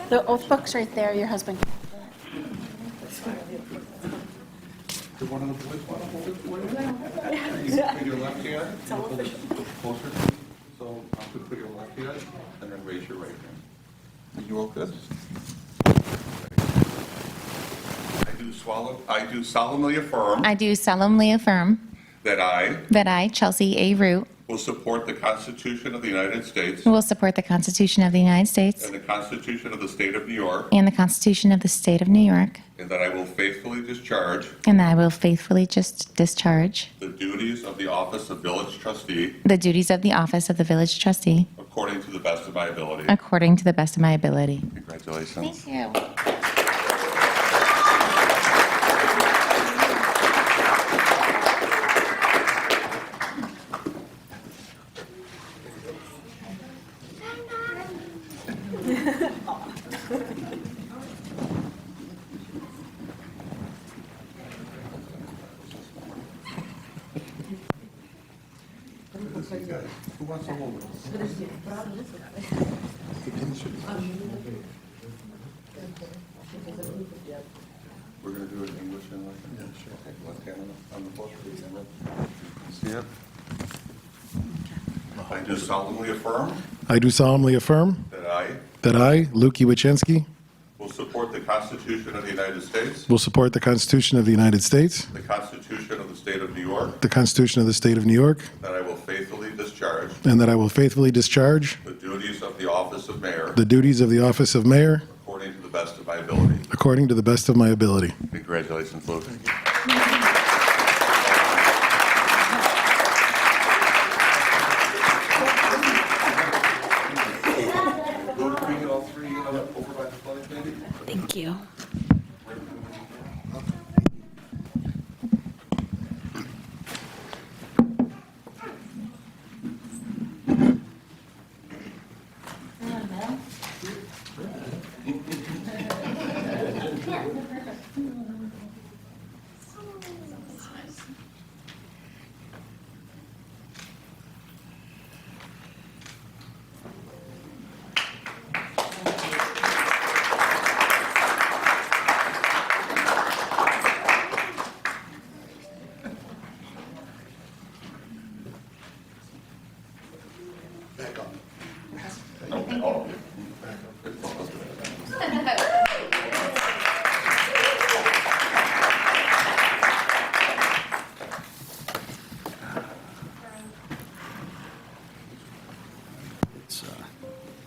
The oath book's right there, your husband. Do one of the boys want to hold it for you? You put your left hand, you hold it closer to you. So you put your left hand and then raise your right hand. Are you all good? I do solemnly affirm I do solemnly affirm that I, Chelsea A. Root, will support the Constitution of the United States will support the Constitution of the United States and the Constitution of the State of New York, and the Constitution of the State of New York, and that I will faithfully discharge and that I will faithfully discharge the duties of the office of village trustee the duties of the office of the village trustee according to the best of my ability. according to the best of my ability. Congratulations. Thank you. Who wants to hold it? We're going to do it in English and Russian? Yeah, sure. Okay, left hand on the book. See it? I do solemnly affirm I do solemnly affirm that I Luki Wachenski, will support the Constitution of the United States, will support the Constitution of the United States, the Constitution of the State of New York, the Constitution of the State of New York, that I will faithfully discharge and that I will faithfully discharge the duties of the office of mayor the duties of the office of mayor according to the best of my ability. according to the best of my ability. Congratulations, Luke. Can we get all three over by the flag, maybe? Thank you.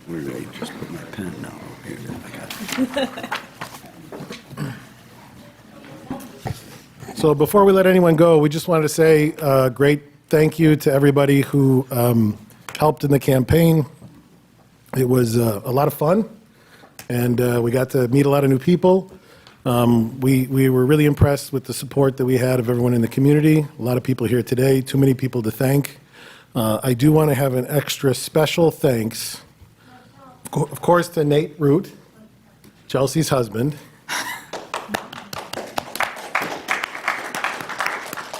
Where did I just put my pen now? Here, I got it. So before we let anyone go, we just wanted to say a great thank you to everybody who helped in the campaign. It was a lot of fun, and we got to meet a lot of new people. We were really impressed with the support that we had of everyone in the community. A lot of people here today, too many people to thank. I do want to have an extra special thanks, of course, to Nate Root, Chelsea's husband,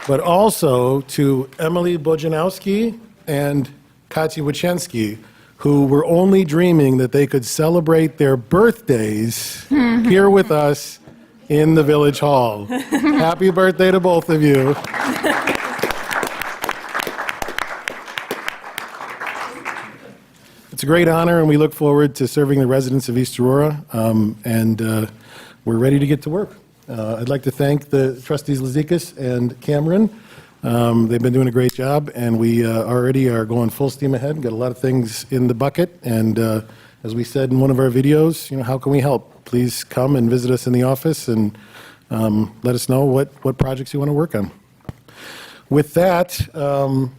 but also to Emily Bojanowski and Katya Wachenski, who were only dreaming that they could celebrate their birthdays here with us in the Village Hall. Happy birthday to both of you. It's a great honor, and we look forward to serving the residents of East Aurora, and we're ready to get to work. I'd like to thank the trustees Lazikas and Cameron. They've been doing a great job, and we already are going full steam ahead, got a lot of things in the bucket, and as we said in one of our videos, how can we help? Please come and visit us in the office and let us know what projects you want to work on. With that,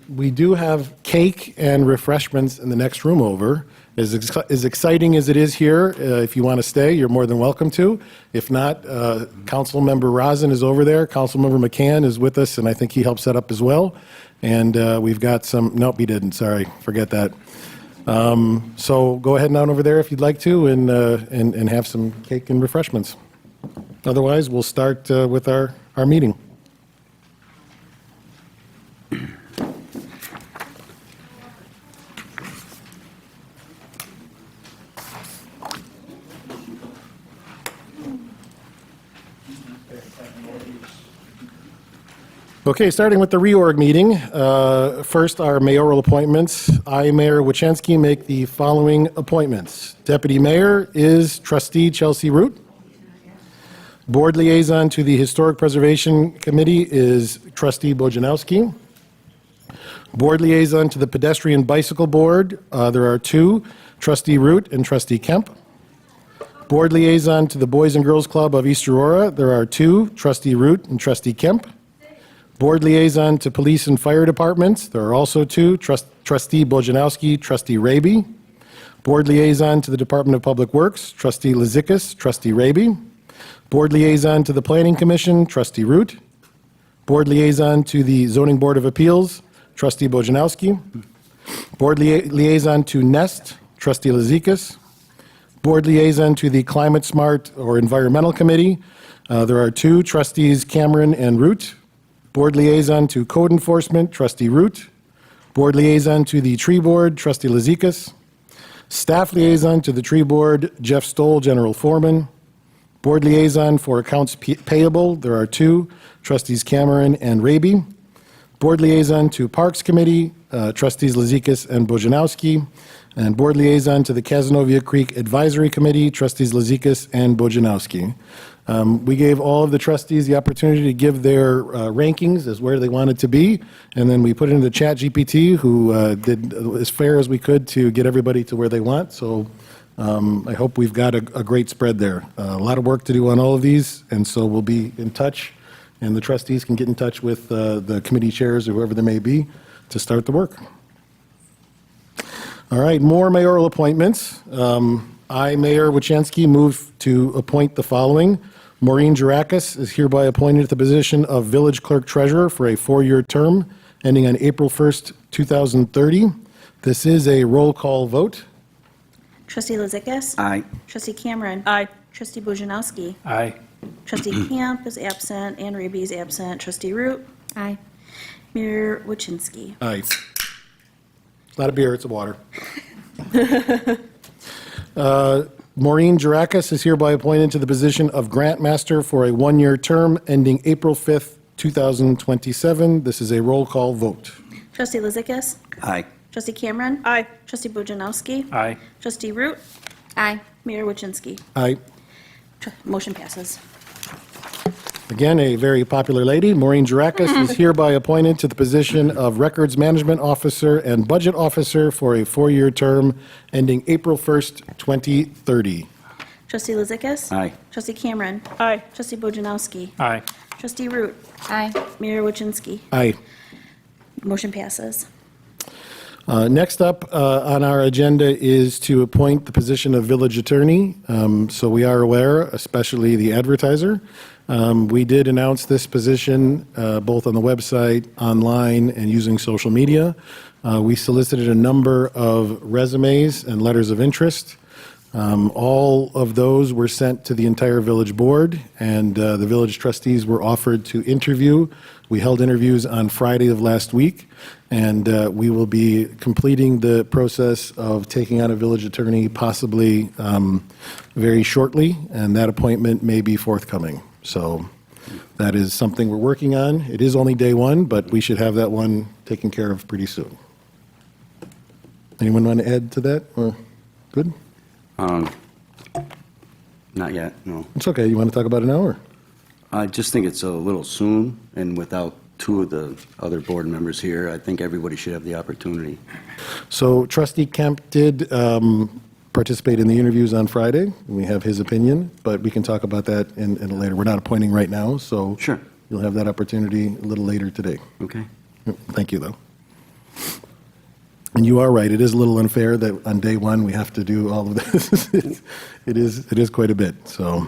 we do have cake and refreshments in the next room over. As exciting as it is here, if you want to stay, you're more than welcome to. If not, Councilmember Rosin is over there. Councilmember McCann is with us, and I think he helped set up as well. And we've got some, nope, he didn't, sorry, forget that. So go ahead and on over there if you'd like to, and have some cake and refreshments. Otherwise, we'll start with our meeting. Okay, starting with the reorg meeting. First, our mayoral appointments. I, Mayor Wachensky, make the following appointments. Deputy Mayor is Trustee Chelsea Root. Board Liaison to the Historic Preservation Committee is Trustee Bojanowski. Board Liaison to the Pedestrian Bicycle Board, there are two, Trustee Root and Trustee Kemp. Board Liaison to the Boys and Girls Club of East Aurora, there are two, Trustee Root and Trustee Kemp. Board Liaison to Police and Fire Departments, there are also two, Trustee Bojanowski, Trustee Raby. Board Liaison to the Department of Public Works, Trustee Lizikas, Trustee Raby. Board Liaison to the Planning Commission, Trustee Root. Board Liaison to the Zoning Board of Appeals, Trustee Bojanowski. Board Liaison to NEST, Trustee Lizikas. Board Liaison to the Climate Smart or Environmental Committee, there are two, Trustees Cameron and Root. Board Liaison to Code Enforcement, Trustee Root. Board Liaison to the Tree Board, Trustee Lizikas. Staff Liaison to the Tree Board, Jeff Stoll, General Foreman. Board Liaison for Accounts Payable, there are two, Trustees Cameron and Raby. Board Liaison to Parks Committee, Trustees Lizikas and Bojanowski. And Board Liaison to the Cazenovia Creek Advisory Committee, Trustees Lizikas and Bojanowski. We gave all of the trustees the opportunity to give their rankings as where they wanted to be, and then we put it into ChatGPT, who did as fair as we could to get everybody to where they want. So I hope we've got a great spread there. A lot of work to do on all of these, and so we'll be in touch, and the trustees can get in touch with the committee chairs or whoever they may be to start the work. All right, more mayoral appointments. I, Mayor Wachensky, move to appoint the following. Maureen Girakis is hereby appointed to the position of Village Clerk Treasurer for a 4-year term ending on April 1st, 2030. This is a roll call vote. Trustee Lizikas. Aye. Trustee Cameron. Aye. Trustee Bojanowski. Aye. Trustee Camp is absent, and Raby is absent. Trustee Root. Aye. Mayor Wachensky. Aye. Not a beer, it's a water. Maureen Girakis is hereby appointed to the position of Grant Master for a 1-year term ending April 5th, 2027. This is a roll call vote. Trustee Lizikas. Aye. Trustee Cameron. Aye. Trustee Bojanowski. Aye. Trustee Root. Aye. Mayor Wachensky. Aye. Motion passes. Again, a very popular lady. Maureen Girakis is hereby appointed to the position of Records Management Officer and Budget Officer for a 4-year term ending April 1st, 2030. Trustee Lizikas. Aye. Trustee Cameron. Aye. Trustee Bojanowski. Aye. Trustee Root. Aye. Mayor Wachensky. Aye. Motion passes. Next up on our agenda is to appoint the position of village attorney. So we are aware, especially the advertiser. We did announce this position both on the website, online, and using social media. We solicited a number of resumes and letters of interest. All of those were sent to the entire village board, and the village trustees were offered to interview. We held interviews on Friday of last week, and we will be completing the process of taking on a village attorney possibly very shortly, and that appointment may be forthcoming. So that is something we're working on. It is only day one, but we should have that one taken care of pretty soon. Anyone want to add to that? Or good? Not yet, no. It's okay. You want to talk about it now, or? I just think it's a little soon, and without two of the other board members here, I think everybody should have the opportunity. So Trustee Kemp did participate in the interviews on Friday. We have his opinion, but we can talk about that in later. We're not appointing right now, so Sure. you'll have that opportunity a little later today. Okay. Thank you, though. And you are right. It is a little unfair that on day one we have to do all of this. It is quite a bit. So,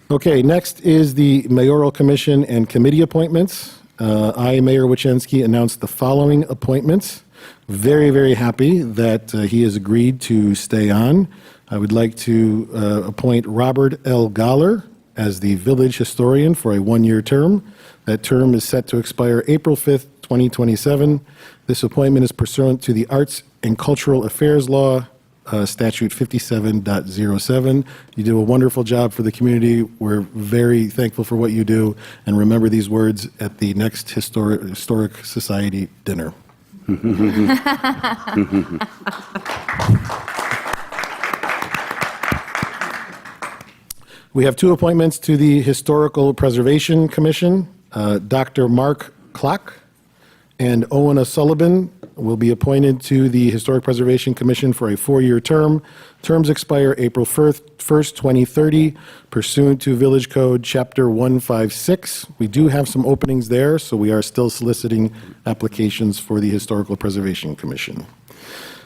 okay. Next is the mayoral commission and committee appointments. I, Mayor Wachensky, announced the following appointments. Very, very happy that he has agreed to stay on. I would like to appoint Robert L. Galler as the village historian for a 1-year term. That term is set to expire April 5th, 2027. This appointment is pursuant to the Arts and Cultural Affairs Law, Statute 57.07. You do a wonderful job for the community. We're very thankful for what you do, and remember these words at the next Historic Society dinner. We have two appointments to the Historical Preservation Commission. Dr. Mark Klock and Owen O'Sullivan will be appointed to the Historic Preservation Commission for a 4-year term. Terms expire April 1st, 2030, pursuant to Village Code Chapter 156. We do have some openings there, so we are still soliciting applications for the Historical Preservation Commission.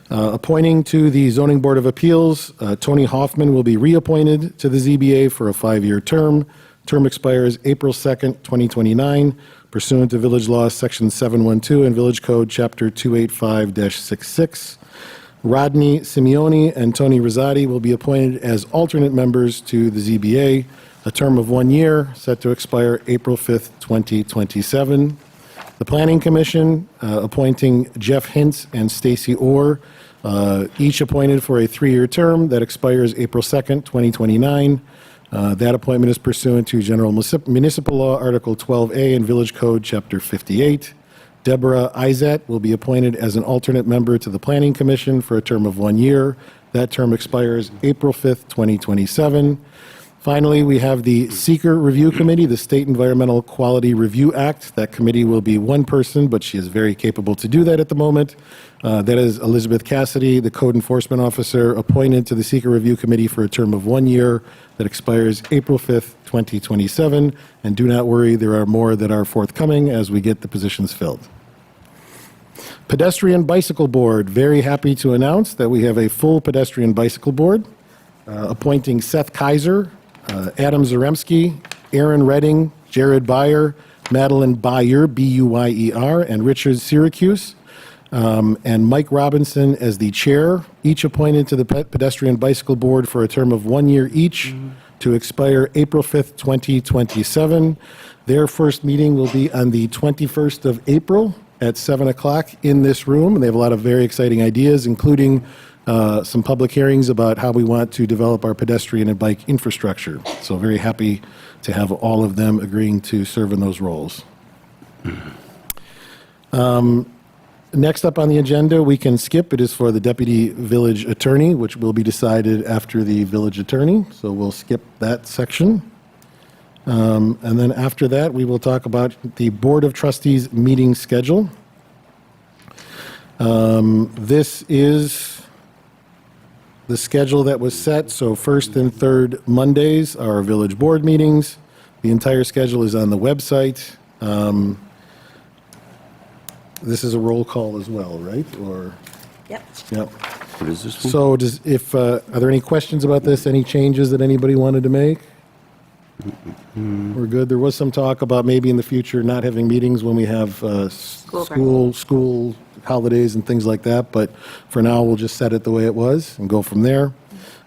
Appointing to the Zoning Board of Appeals, Tony Hoffman will be reappointed to the ZBA for a 5-year term. Term expires April 2nd, 2029, pursuant to Village Law, Section 712, and Village Code, Chapter 285-66. Rodney Simeoni and Tony Rosati will be appointed as alternate members to the ZBA, a term of 1 year, set to expire April 5th, 2027. The Planning Commission, appointing Jeff Hintz and Stacy Orr, each appointed for a 3-year term that expires April 2nd, 2029. That appointment is pursuant to General Municipal Law, Article 12A, and Village Code, Chapter 58. Deborah Izat will be appointed as an alternate member to the Planning Commission for a term of 1 year. That term expires April 5th, 2027. Finally, we have the Seeker Review Committee, the State Environmental Quality Review Act. That committee will be one person, but she is very capable to do that at the moment. That is Elizabeth Cassidy, the Code Enforcement Officer, appointed to the Seeker Review Committee for a term of 1 year that expires April 5th, 2027. And do not worry, there are more that are forthcoming as we get the positions filled. Pedestrian Bicycle Board, very happy to announce that we have a full pedestrian bicycle board, appointing Seth Kaiser, Adam Zaremski, Aaron Redding, Jared Byer, Madeline Byer, B-U-Y-E-R, and Richard Syracuse, and Mike Robinson as the chair, each appointed to the Pedestrian Bicycle Board for a term of 1 year each to expire April 5th, 2027. Their first meeting will be on the 21st of April at 7 o'clock in this room, and they have a lot of very exciting ideas, including some public hearings about how we want to develop our pedestrian and bike infrastructure. So very happy to have all of them agreeing to serve in those roles. Next up on the agenda, we can skip. It is for the Deputy Village Attorney, which will be decided after the Village Attorney. So we'll skip that section. And then after that, we will talk about the Board of Trustees meeting schedule. This is the schedule that was set. So first and third Mondays are village board meetings. The entire schedule is on the website. This is a roll call as well, right? Or, Yep. yep. What is this one? So are there any questions about this? Any changes that anybody wanted to make? We're good. There was some talk about maybe in the future not having meetings when we have school holidays and things like that, but for now, we'll just set it the way it was and go from there.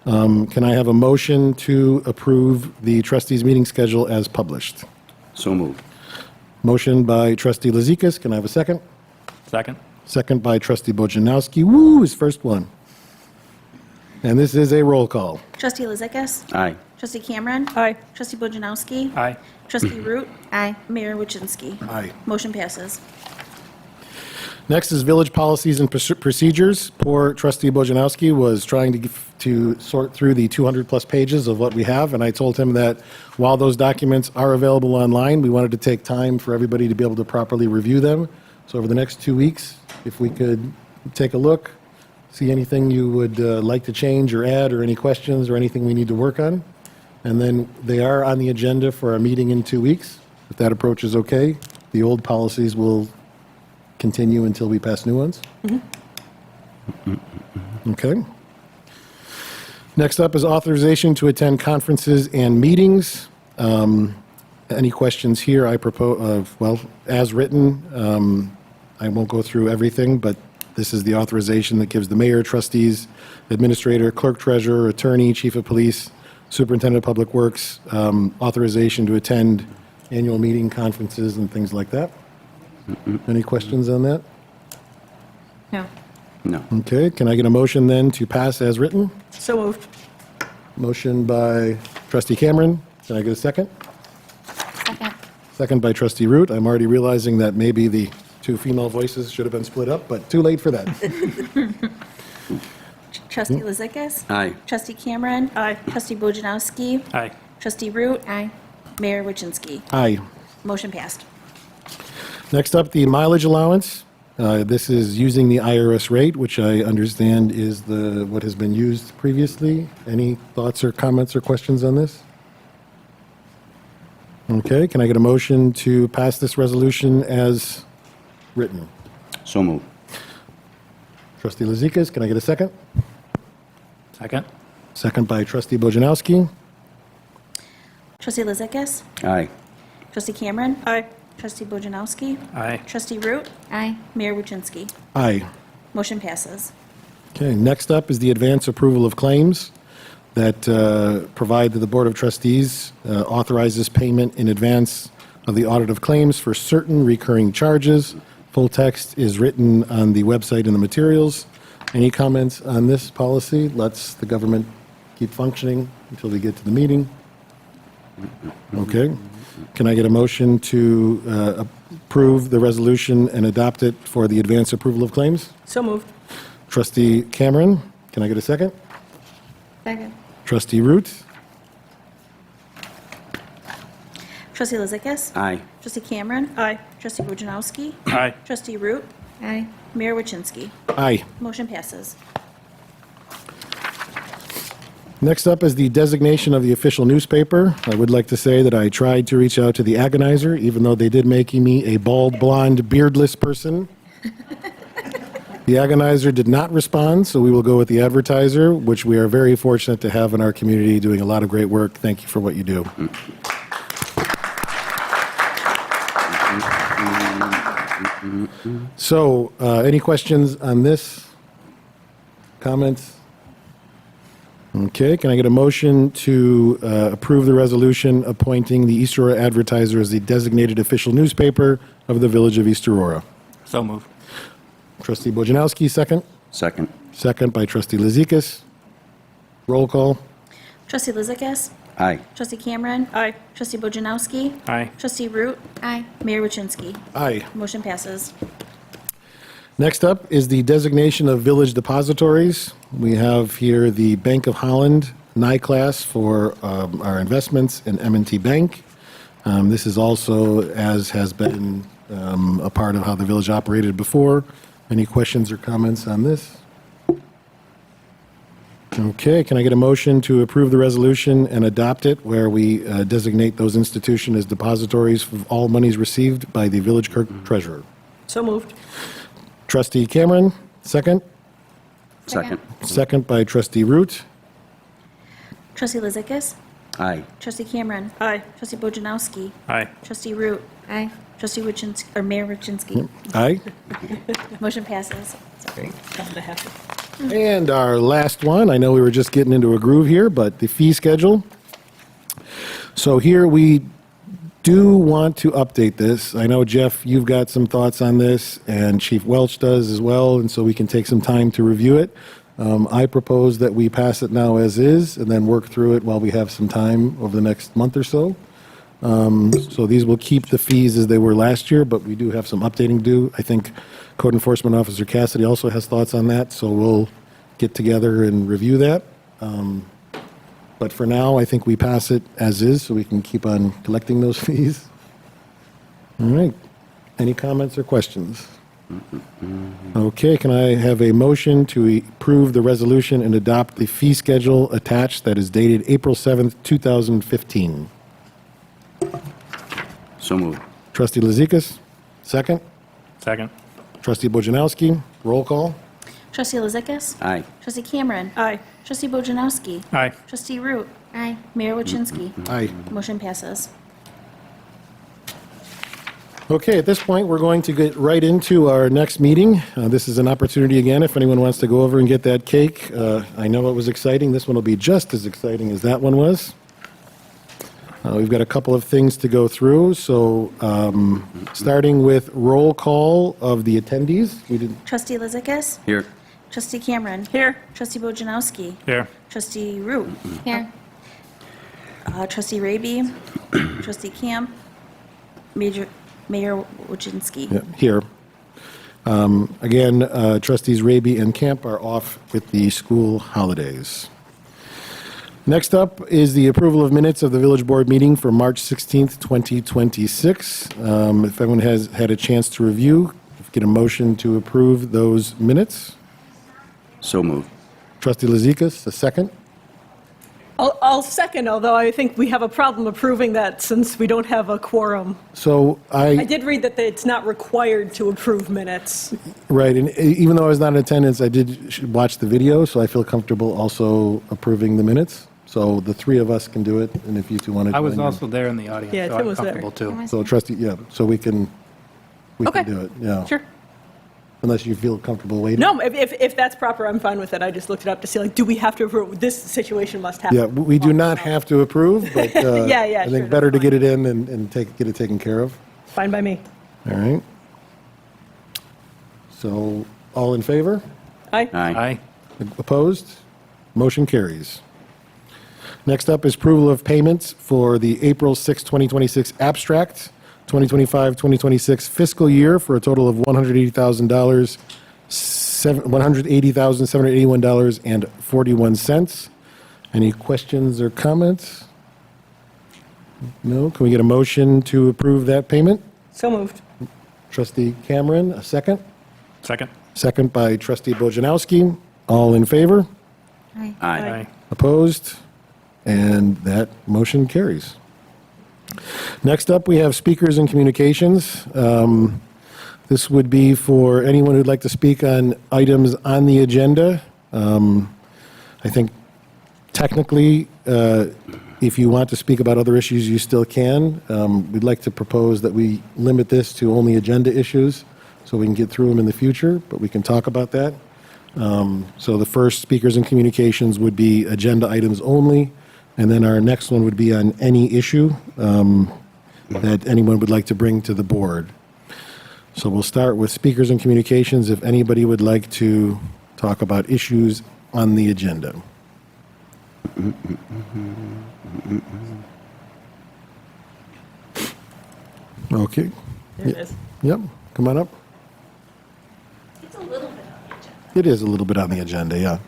Can I have a motion to approve the trustees' meeting schedule as published? So moved. Motion by trustee Lazikas. Can I have a second? Second. Second by trustee Bojanowski. Woo, his first one. And this is a roll call. Trustee Lizickis. Aye. Trustee Cameron. Aye. Trustee Bojanowski. Aye. Trustee Root. Aye. Mayor Wojcinski. Aye. Motion passes. Next is village policies and procedures. Poor trustee Bojanowski was trying to sort through the 200-plus pages of what we have, and I told him that while those documents are available online, we wanted to take time for everybody to be able to properly review them. So over the next 2 weeks, if we could take a look, see anything you would like to change or add, or any questions or anything we need to work on. And then they are on the agenda for our meeting in 2 weeks. If that approach is okay, the old policies will continue until we pass new ones. Okay. Next up is authorization to attend conferences and meetings. Any questions here? I propose, well, as written, I won't go through everything, but this is the authorization that gives the mayor, trustees, administrator, clerk, treasurer, attorney, chief of police, superintendent of public works, authorization to attend annual meeting, conferences, and things like that. Any questions on that? No. No. Okay, can I get a motion then to pass as written? So moved. Motion by trustee Cameron. Can I get a second? Second. Second by trustee Root. I'm already realizing that maybe the two female voices should have been split up, but too late for that. Trustee Lizakis. Aye. Trustee Cameron. Aye. Trustee Bojanowski. Aye. Trustee Root. Aye. Mayor Wojcinski. Aye. Motion passed. Next up, the mileage allowance. This is using the IRS rate, which I understand is what has been used previously. Any thoughts or comments or questions on this? Okay, can I get a motion to pass this resolution as written? So moved. Trustee Lizikas, can I get a second? Second. Second by trustee Bojanowski. Trustee Lizakis. Aye. Trustee Cameron. Aye. Trustee Bojanowski. Aye. Trustee Root. Aye. Mayor Wojcinski. Aye. Motion passes. Okay, next up is the advance approval of claims that provide that the Board of Trustees authorizes payment in advance of the audit of claims for certain recurring charges. Full text is written on the website in the materials. Any comments on this policy? Lets the government keep functioning until we get to the meeting. Okay. Can I get a motion to approve the resolution and adopt it for the advance approval of claims? So moved. Trustee Cameron, can I get a second? Second. Trustee Root? Trustee Lizakis. Aye. Trustee Cameron. Aye. Trustee Bojanowski. Aye. Trustee Root. Aye. Mayor Wojcinski. Aye. Motion passes. Next up is the designation of the official newspaper. I would like to say that I tried to reach out to the Agonizer, even though they did make me a bald, blonde, beardless person. The Agonizer did not respond, so we will go with the Advertiser, which we are very fortunate to have in our community, doing a lot of great work. Thank you for what you do. So, any questions on this? Comments? Okay, can I get a motion to approve the resolution appointing the East Aurora Advertiser as the designated official newspaper of the Village of East Aurora? So moved. Trustee Bojanowski, second. Second. Second by trustee Lizikas. Roll call. Trustee Lizakis. Aye. Trustee Cameron. Aye. Trustee Bojanowski. Aye. Trustee Root. Aye. Mayor Wojcinski. Aye. Motion passes. Next up is the designation of village depositories. We have here the Bank of Holland NICLAS for our investments in M&T Bank. This is also, as has been a part of how the village operated before. Any questions or comments on this? Okay, can I get a motion to approve the resolution and adopt it where we designate those institutions as depositories of all monies received by the village clerk treasurer? So moved. Trustee Cameron, second. Second. Second by trustee Root. Trustee Lizakis. Aye. Trustee Cameron. Aye. Trustee Bojanowski. Aye. Trustee Root. Aye. Trustee Wojcinski, or Mayor Wojcinski. Aye. Motion passes. Sorry. And our last one, I know we were just getting into a groove here, but the fee schedule. So here we do want to update this. I know, Jeff, you've got some thoughts on this, and Chief Welch does as well, and so we can take some time to review it. I propose that we pass it now as is, and then work through it while we have some time over the next month or so. So these will keep the fees as they were last year, but we do have some updating to do. I think Code Enforcement Officer Cassidy also has thoughts on that, so we'll get together and review that. But for now, I think we pass it as is, so we can keep on collecting those fees. All right. Any comments or questions? Okay, can I have a motion to approve the resolution and adopt the fee schedule attached that is dated April 7th, 2015? So moved. Trustee Lizikas, second. Second. Trustee Bojanowski, roll call. Trustee Lizakis. Aye. Trustee Cameron. Aye. Trustee Bojanowski. Aye. Trustee Root. Aye. Mayor Wojcinski. Aye. Motion passes. Okay, at this point, we're going to get right into our next meeting. This is an opportunity again, if anyone wants to go over and get that cake. I know it was exciting. This one will be just as exciting as that one was. We've got a couple of things to go through, so starting with roll call of the attendees. We did Trustee Lizakis. Here. Trustee Cameron. Here. Trustee Bojanowski. Here. Trustee Root. Here. Trustee Raby. Trustee Camp. Mayor Wojcinski. Yeah, here. Again, trustees Raby and Camp are off with the school holidays. Next up is the approval of minutes of the village board meeting for March 16th, 2026. If everyone has had a chance to review, get a motion to approve those minutes. So moved. Trustee Lizikas, a second. I'll second, although I think we have a problem approving that since we don't have a quorum. So I did read that it's not required to approve minutes. right, and even though I was not in attendance, I did watch the video, so I feel comfortable also approving the minutes. So the three of us can do it, and if you two want to. I was also there in the audience, Yeah, so Tim I'm was there. comfortable too. So trustee, yeah, so we can Okay. do it, yeah. Sure. Unless you feel comfortable waiting. No, if that's proper, I'm fine with it. I just looked it up to see, like, do we have to approve? This situation must happen. Yeah, we do not have to approve, but Yeah, I sure, think better to that's get it in and get it taken care of. Fine by me. All right. So, all in favor? Aye. Aye. Opposed? Motion carries. Next up is approval of payments for the April 6, 2026 abstract, 2025-2026 fiscal year for a total of $180,000, $180,781.41. Any questions or comments? No? Can we get a motion to approve that payment? So moved. Trustee Cameron, a second. Second. Second by Trustee Bojanowski. All in favor? Aye. Aye. Opposed? And that motion carries. Next up, we have speakers and communications. This would be for anyone who'd like to speak on items on the agenda. I think technically, if you want to speak about other issues, you still can. We'd like to propose that we limit this to only agenda issues so we can get through them in the future, but we can talk about that. So the first speakers and communications would be agenda items only, and then our next one would be on any issue that anyone would like to bring to the board. So we'll start with speakers and communications if anybody would like to talk about issues on the agenda. Okay. There it is. Yep, come on up. It's a little bit on the agenda. It is a little bit on the agenda, yeah.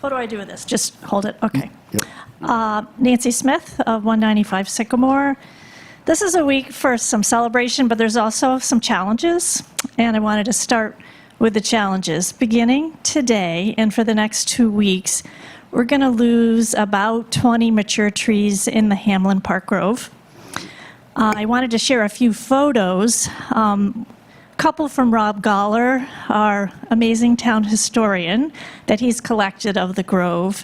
What do I do with this? Just hold it? Okay. Yep. Nancy Smith of 195 Sycamore. This is a week for some celebration, but there's also some challenges, and I wanted to start with the challenges. Beginning today and for the next 2 weeks, we're going to lose about 20 mature trees in the Hamlin Park Grove. I wanted to share a few photos. Couple from Rob Goller, our amazing town historian, that he's collected of the Grove.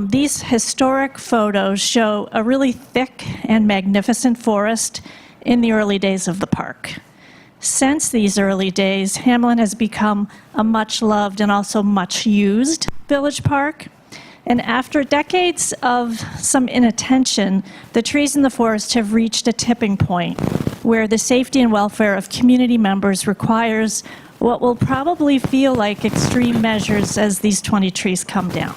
These historic photos show a really thick and magnificent forest in the early days of the park. Since these early days, Hamlin has become a much-loved and also much-used village park. And after decades of some inattention, the trees in the forest have reached a tipping point where the safety and welfare of community members requires what will probably feel like extreme measures as these 20 trees come down.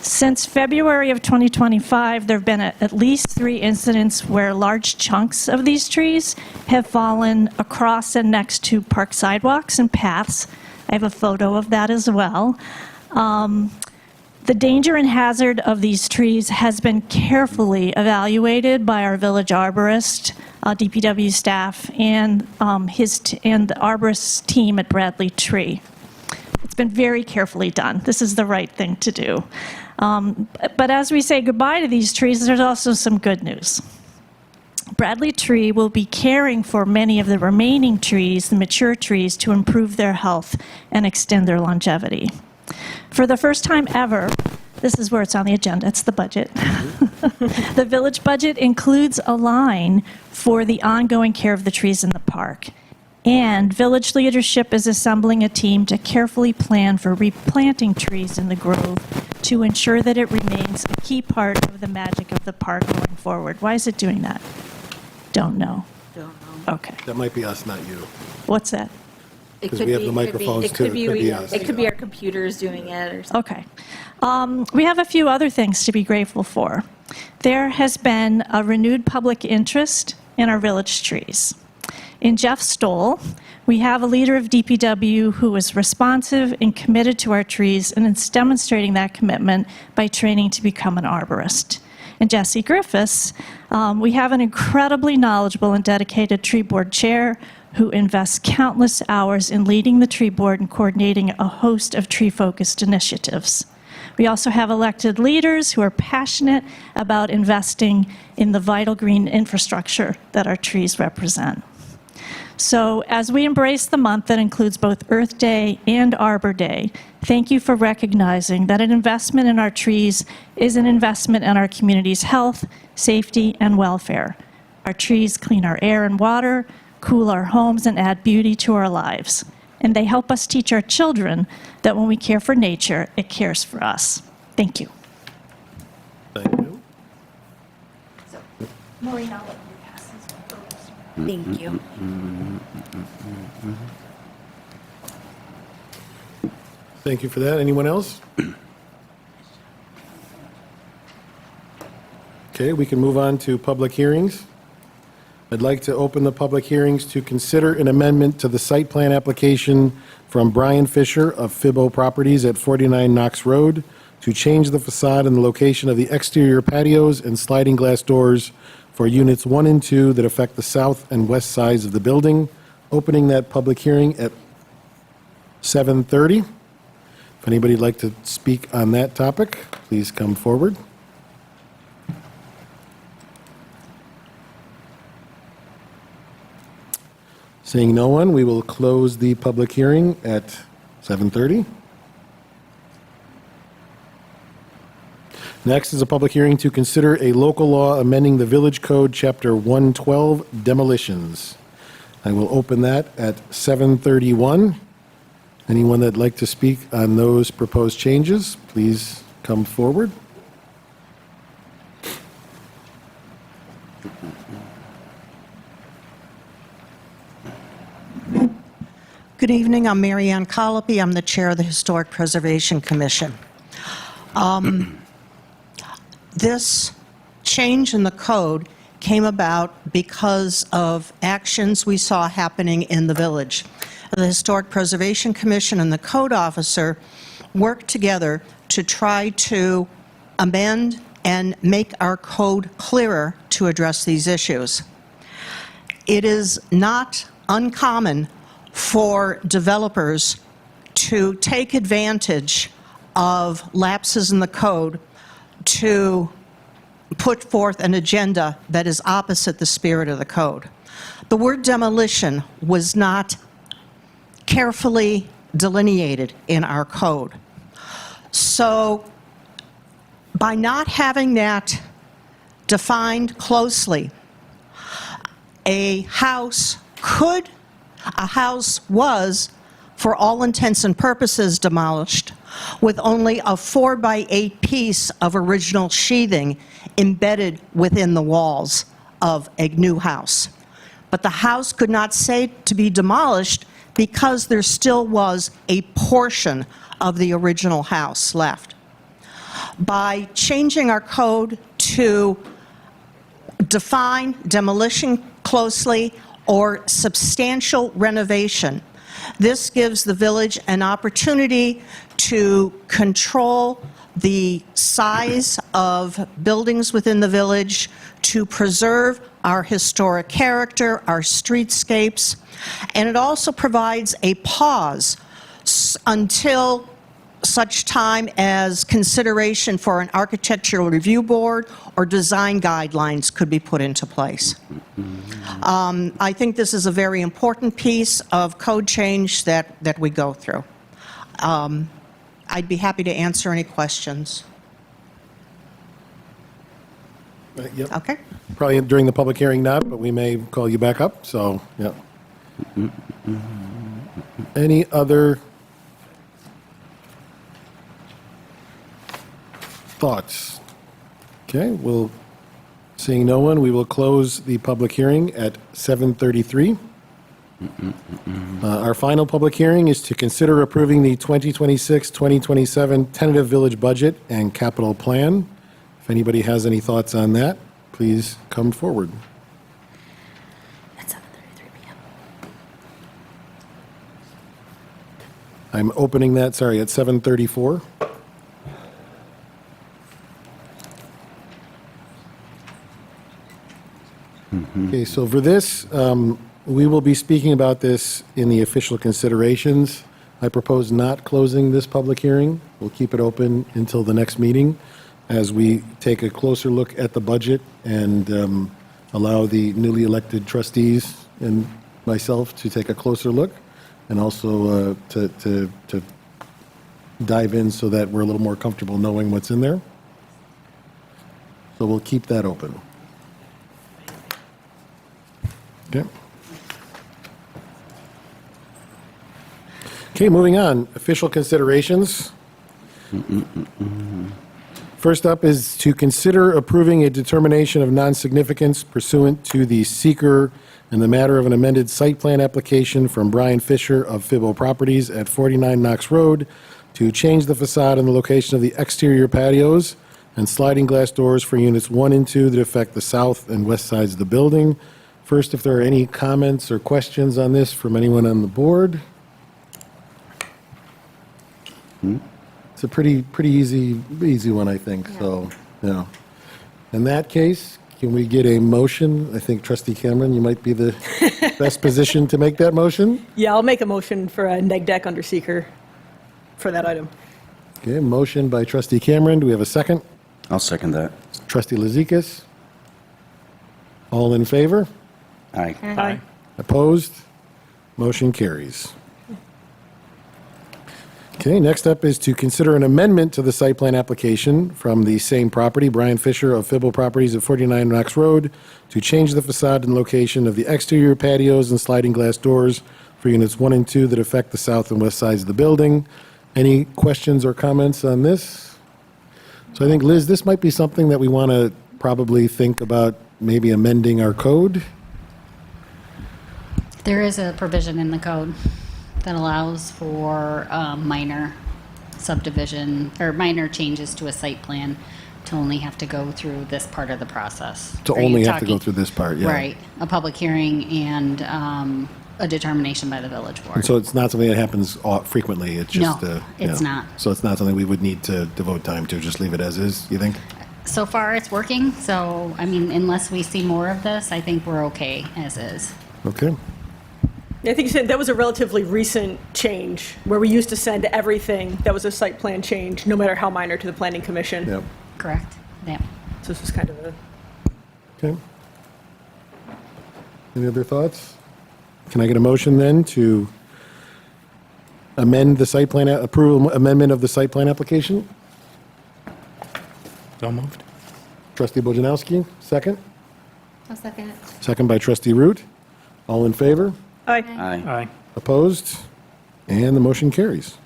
Since February of 2025, there have been at least 3 incidents where large chunks of these trees have fallen across and next to park sidewalks and paths. I have a photo of that as well. The danger and hazard of these trees has been carefully evaluated by our village arborist, DPW staff, and the arborist team at Bradley Tree. It's been very carefully done. This is the right thing to do. But as we say goodbye to these trees, there's also some good news. Bradley Tree will be caring for many of the remaining trees, the mature trees, to improve their health and extend their longevity. For the first time ever, this is where it's on the agenda, it's the budget. The village budget includes a line for the ongoing care of the trees in the park. And village leadership is assembling a team to carefully plan for replanting trees in the grove to ensure that it remains a key part of the magic of the park going forward. Why is it doing that? Don't know. Don't know. Okay. That might be us, not you. What's that? It 'Cause could we have be- the could be- microphones it too. could be It could be we- us. It could be our computers doing it or something. Okay. We have a few other things to be grateful for. There has been a renewed public interest in our village trees. In Jeff Stoll, we have a leader of DPW who is responsive and committed to our trees, and is demonstrating that commitment by training to become an arborist. In Jesse Griffiths, we have an incredibly knowledgeable and dedicated tree board chair who invests countless hours in leading the tree board and coordinating a host of tree-focused initiatives. We also have elected leaders who are passionate about investing in the vital green infrastructure that our trees represent. So as we embrace the month that includes both Earth Day and Arbor Day, thank you for recognizing that an investment in our trees is an investment in our community's health, safety, and welfare. Our trees clean our air and water, cool our homes, and add beauty to our lives. And they help us teach our children that when we care for nature, it cares for us. Thank you. Thank you. Maureen, I'll let you pass this one. Thank you. Thank you for that. Anyone else? Okay, we can move on to public hearings. I'd like to open the public hearings to consider an amendment to the site plan application from Brian Fisher of Fibbo Properties at 49 Knox Road to change the facade and the location of the exterior patios and sliding glass doors for units 1 and 2 that affect the south and west sides of the building, opening that public hearing at 7:30. If anybody'd like to speak on that topic, please come forward. Seeing no one, we will close the public hearing at 7:30. Next is a public hearing to consider a local law amending the Village Code, Chapter 112, demolitions. I will open that at 7:31. Anyone that'd like to speak on those proposed changes, please come forward. Good evening, I'm Mary Ann Colopy, I'm the Chair of the Historic Preservation Commission. This change in the code came about because of actions we saw happening in the village. The Historic Preservation Commission and the code officer worked together to try to amend and make our code clearer to address these issues. It is not uncommon for developers to take advantage of lapses in the code to put forth an agenda that is opposite the spirit of the code. The word demolition was not carefully delineated in our code. So by not having that defined closely, a house was, for all intents and purposes, demolished with only a 4x8 piece of original sheathing embedded within the walls of a new house. But the house could not say to be demolished because there still was a portion of the original house left. By changing our code to define demolition closely or substantial renovation, this gives the village an opportunity to control the size of buildings within the village, to preserve our historic character, our streetscapes, and it also provides a pause until such time as consideration for an architectural review board or design guidelines could be put into place. I think this is a very important piece of code change that we go through. I'd be happy to answer any questions. Yep. Okay? Probably during the public hearing not, but we may call you back up, so, yeah. Any other thoughts? Okay, seeing no one, we will close the public hearing at 7:33. Our final public hearing is to consider approving the 2026-2027 tentative village budget and capital plan. If anybody has any thoughts on that, please come forward. At 7:33 PM. I'm opening that, sorry, at 7:34. Okay, so for this, we will be speaking about this in the official considerations. I propose not closing this public hearing. We'll keep it open until the next meeting as we take a closer look at the budget and allow the newly elected trustees and myself to take a closer look and also to dive in so that we're a little more comfortable knowing what's in there. So we'll keep that open. Okay. Okay, moving on. Official considerations. First up is to consider approving a determination of non-significance pursuant to the seeker in the matter of an amended site plan application from Brian Fisher of Fibbo Properties at 49 Knox Road to change the facade and the location of the exterior patios and sliding glass doors for units 1 and 2 that affect the south and west sides of the building. First, if there are any comments or questions on this from anyone on the board. It's a pretty easy one, I think, so, yeah. In that case, can we get a motion? I think trustee Cameron, you might be the best position to make that motion. Yeah, I'll make a motion for a neg deck under seeker for that item. Okay, motion by trustee Cameron. Do we have a second? I'll second that. Trustee Lezikas? All in favor? Aye. Aye. Opposed? Motion carries. Okay, next up is to consider an amendment to the site plan application from the same property, Brian Fisher of Fibbo Properties at 49 Knox Road, to change the facade and location of the exterior patios and sliding glass doors for units 1 and 2 that affect the south and west sides of the building. Any questions or comments on this? So I think, Liz, this might be something that we want to probably think about maybe amending our code. There is a provision in the code that allows for minor subdivision or minor changes to a site plan to only have to go through this part of the process. To Are you only have to go talking- through this part, yeah. Right, a public hearing and a determination by the village board. And so it's not something that happens frequently, it's just... No, it's yeah. not. So it's not something we would need to devote time to, just leave it as is, you think? So far, it's working, so, I mean, unless we see more of this, I think we're okay as is. Okay. I think you said that was a relatively recent change, where we used to send everything that was a site plan change, no matter how minor, to the planning commission. Yep. Correct? Yeah. So this was kind of a, Okay. Any other thoughts? Can I get a motion then to amend the site plan, approve amendment of the site plan application? So moved. Trustee Bojanowski, second. I'll second it. Second by trustee Root. All in favor? aye. Aye. Aye. Opposed? And the motion carries.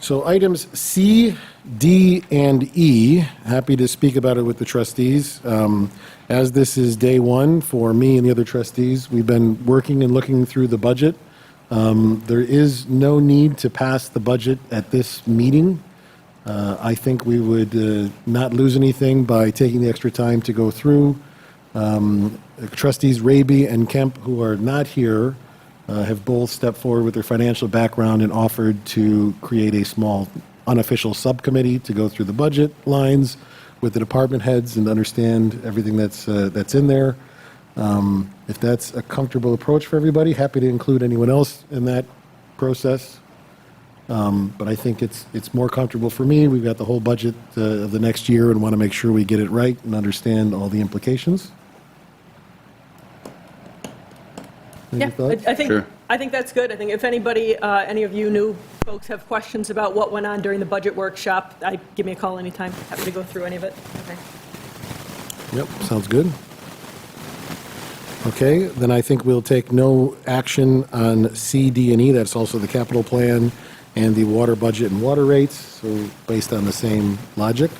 So items C, D, and E, happy to speak about it with the trustees. As this is day one for me and the other trustees, we've been working and looking through the budget. There is no need to pass the budget at this meeting. I think we would not lose anything by taking the extra time to go through. Trustees Raby and Kemp, who are not here, have both stepped forward with their financial background and offered to create a small unofficial subcommittee to go through the budget lines with the department heads and understand everything that's in there. If that's a comfortable approach for everybody, happy to include anyone else in that process. But I think it's more comfortable for me. We've got the whole budget of the next year and want to make sure we get it right and understand all the implications. Any Yeah, thoughts? Sure. I think that's good. I think if anybody, any of you new folks have questions about what went on during the budget workshop, give me a call anytime. Happy to go through any of it. Okay. Yep, sounds good. Okay, then I think we'll take no action on C, D, and E. That's also the capital plan and the water budget and water rates, so based on the same logic.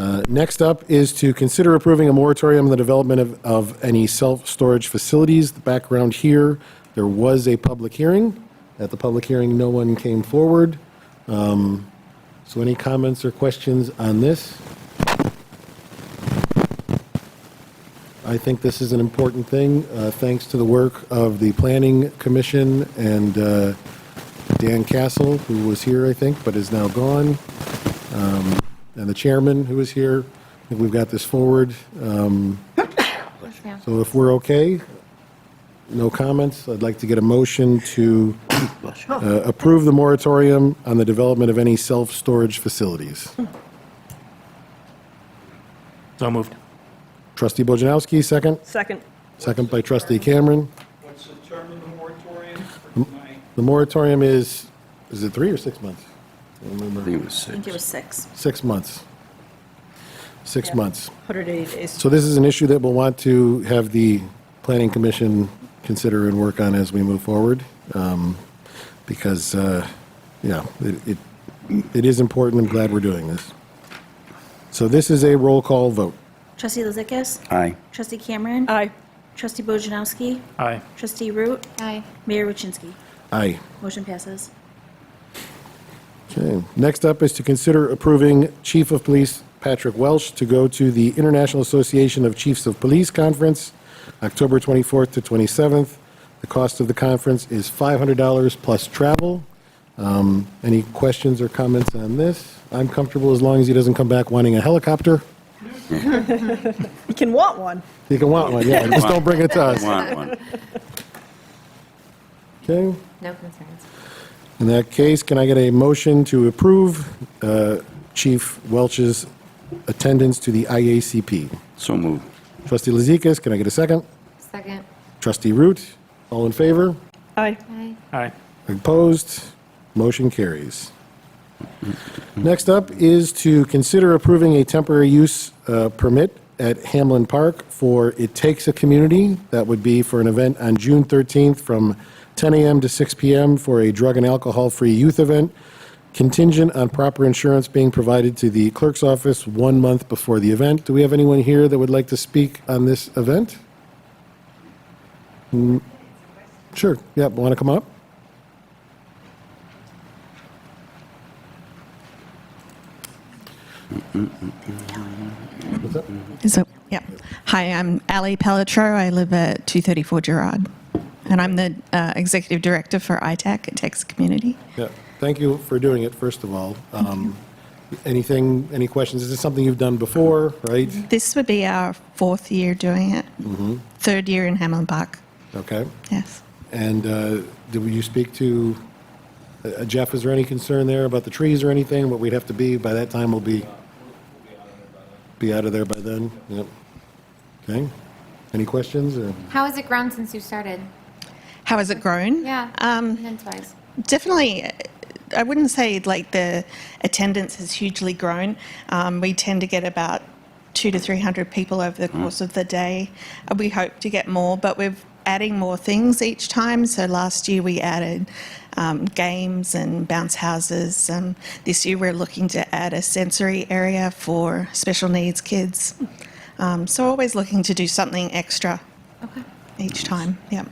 Next up is to consider approving a moratorium on the development of any self-storage facilities. The background here, there was a public hearing. At the public hearing, no one came forward. So any comments or questions on this? I think this is an important thing, thanks to the work of the Planning Commission and Dan Castle, who was here, I think, but is now gone, and the chairman, who was here. I think we've got this forward. So if we're okay, no comments, I'd like to get a motion to approve the moratorium on the development of any self-storage facilities. So moved. Trustee Bojanowski, second. Second. Second by trustee Cameron. What's the term of the moratorium for tonight? The moratorium is it 3 or 6 months? I don't I remember. think it was I think it 6. was 6. 6 months. 6 months. 180 days. So this is an issue that we'll want to have the Planning Commission consider and work on as we move forward, because, yeah, it is important. I'm glad we're doing this. So this is a roll call vote. Trustee Lizikis? Aye. Trustee Cameron? Aye. Trustee Bojanowski? Aye. Trustee Root? Aye. Mayor Wojcinski? Aye. Motion passes. Okay. Next up is to consider approving Chief of Police Patrick Welsh to go to the International Association of Chiefs of Police Conference, October 24th to 27th. The cost of the conference is $500 plus travel. Any questions or comments on this? I'm comfortable as long as he doesn't come back wanting a helicopter. You can want one. You can want one, yeah, just don't bring it to us. Want one. Okay, No concerns. in that case, can I get a motion to approve Chief Welch's attendance to the IACP? So moved. Trustee Lazikas, can I get a second? Second. Trustee Root, all in favor? Aye. Aye. Aye. Opposed? Motion carries. Next up is to consider approving a temporary use permit at Hamlin Park for It Takes a Community. That would be for an event on June 13th from 10 a.m. to 6 p.m. for a drug and alcohol-free youth event, contingent on proper insurance being provided to the clerk's office 1 month before the event. Do we have anyone here that would like to speak on this event? Sure, yep, want to come up? What's up? So, yeah. Hi, I'm Ali Pelletro. I live at 234 Gerard. And I'm the executive director for ITAC, It Takes a Community. Yeah, thank you for doing it, first of all. Any questions? Is this something you've done before, right? This would be our 4th year doing it. 3rd year in Hamlin Park. Okay. Yes. And did you speak to, Jeff, is there any concern there about the trees or anything? What we'd have to be, by that time, we'll be out of there by then? Yep. Okay. Any questions, or? How has it grown since you started? How has it grown? Yeah, attendance-wise. Definitely, I wouldn't say like the attendance has hugely grown. We tend to get about 200 to 300 people over the course of the day. We hope to get more, but we're adding more things each time. So last year we added games and bounce houses. This year we're looking to add a sensory area for special needs kids. So always looking to do something extra each time. Yep.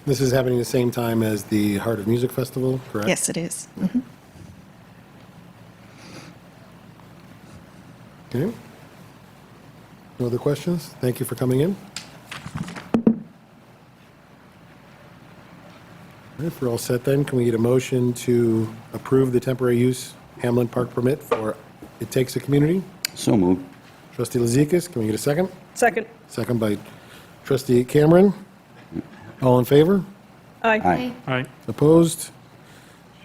This is happening the same time as the Heart of Music Festival, correct? Yes, it is. Mhm. Okay. No other questions? Thank you for coming in. All right, if we're all set then, can we get a motion to approve the temporary use Hamlin Park permit for It Takes a Community? So moved. Trustee Lazikas, can we get a second? Second. Second by trustee Cameron. All in favor? Aye. Aye. Aye. Opposed?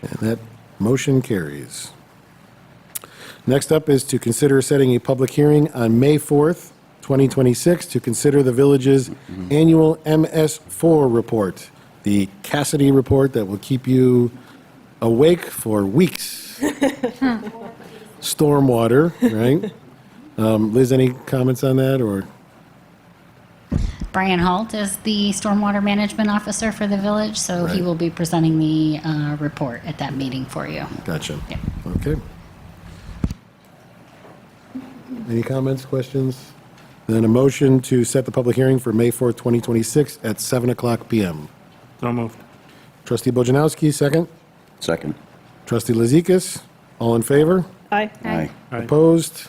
And that motion carries. Next up is to consider setting a public hearing on May 4th, 2026, to consider the village's annual MS4 report, the Cassidy report that will keep you awake for weeks. Stormwater, right? Liz, any comments on that, or? Brian Holt is the Stormwater Management Officer for the village, so he Right. will be presenting the report at that meeting for you. Gotcha. Yeah. Okay. Any comments, questions? Then a motion to set the public hearing for May 4th, 2026 at 7 o'clock PM. So moved. Trustee Bojanowski, second. Second. Trustee Lezikas, all in favor? Aye. Aye. Aye. Opposed?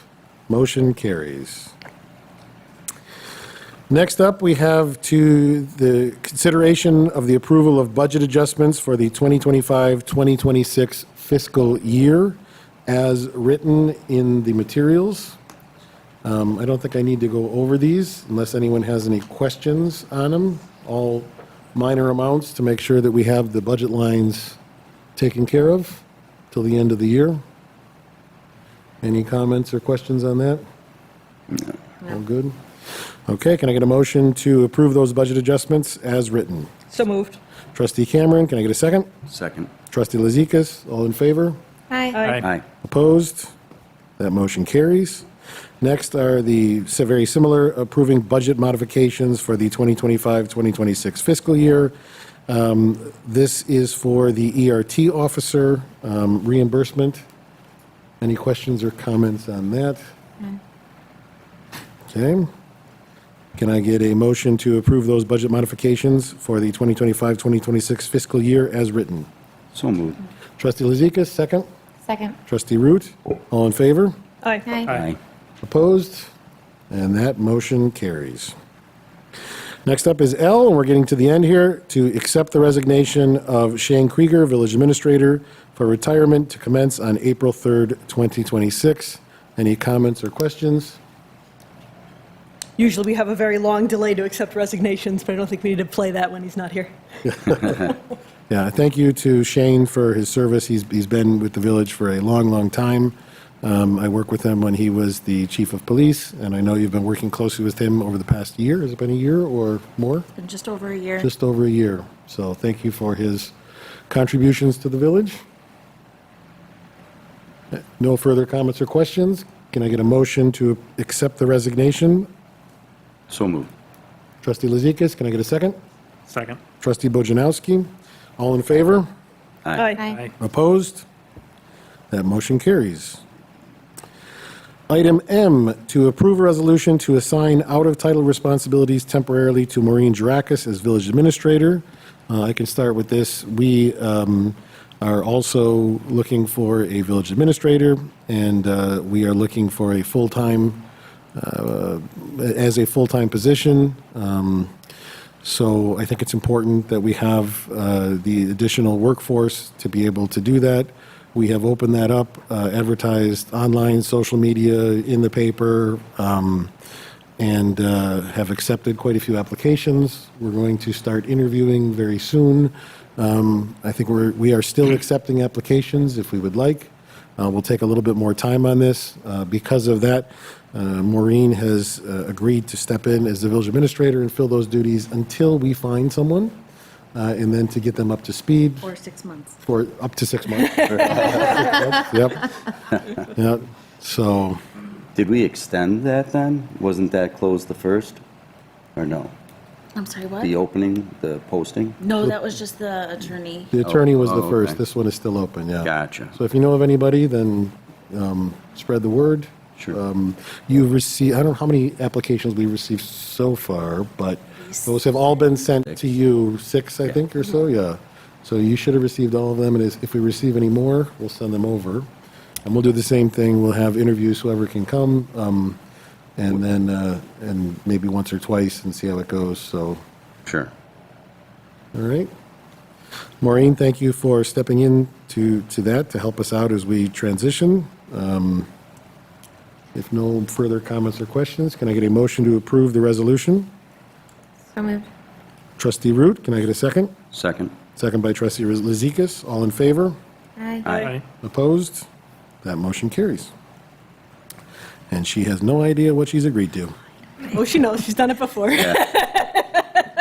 Motion carries. Next up, we have to the consideration of the approval of budget adjustments for the 2025-2026 fiscal year as written in the materials. I don't think I need to go over these unless anyone has any questions on them. All minor amounts to make sure that we have the budget lines taken care of till the end of the year. Any comments or questions on that? No. All good? Okay, can I get a motion to approve those budget adjustments as written? So moved. Trustee Cameron, can I get a second? Second. Trustee Lezikas, all in favor? Aye. Aye. Opposed? That motion carries. Next are the very similar approving budget modifications for the 2025-2026 fiscal year. This is for the ERT officer reimbursement. Any questions or comments on that? Okay. Can I get a motion to approve those budget modifications for the 2025-2026 fiscal year as written? So moved. Trustee Lezikas, second. Second. Trustee Root, all in favor? Aye. Aye. Aye. Opposed? And that motion carries. Next up is L, and we're getting to the end here, to accept the resignation of Shane Krieger, Village Administrator, for retirement to commence on April 3rd, 2026. Any comments or questions? Usually we have a very long delay to accept resignations, but I don't think we need to play that when he's not here. Yeah, thank you to Shane for his service. He's been with the village for a long, long time. I worked with him when he was the chief of police, and I know you've been working closely with him over the past year. Has it been a year or more? Been just over a year. Just over a year. So thank you for his contributions to the village. No further comments or questions. Can I get a motion to accept the resignation? So moved. Trustee Lezikas, can I get a second? Second. Trustee Bojanowski, all in favor? Aye. Aye. Opposed? That motion carries. Item M, to approve a resolution to assign out-of-title responsibilities temporarily to Maureen Girakis as village administrator. I can start with this. We are also looking for a village administrator, and we are looking for a full-time, as a full-time position. So I think it's important that we have the additional workforce to be able to do that. We have opened that up, advertised online, social media, in the paper, and have accepted quite a few applications. We're going to start interviewing very soon. I think we are still accepting applications if we would like. We'll take a little bit more time on this. Because of that, Maureen has agreed to step in as the village administrator and fill those duties until we find someone, and then to get them up to speed. For 6 months. For up to 6 months. Yep. Yep. So, Did we extend that then? Wasn't that closed the first? Or no? I'm sorry, what? The opening, the posting? No, that was just the attorney. the attorney was the Oh, first. okay. This one is still open, yeah. Gotcha. So if you know of anybody, then spread the word. Sure. You've received, I don't know how many applications we've received so far, but those have all been sent to you, 6, I think, or so, yeah. So you should have received all of them, and if we receive any more, we'll send them over. And we'll do the same thing, we'll have interviews, whoever can come, and then, and maybe once or twice and see how it goes, so, Sure. all right. Maureen, thank you for stepping in to that, to help us out as we transition. If no further comments or questions, can I get a motion to approve the resolution? So moved. Trustee Root, can I get a second? Second. Second by Trustee Lezikas, all in favor? Aye. Aye. Opposed? That motion carries. And she has no idea what she's agreed to. Oh, she knows, she's done it before.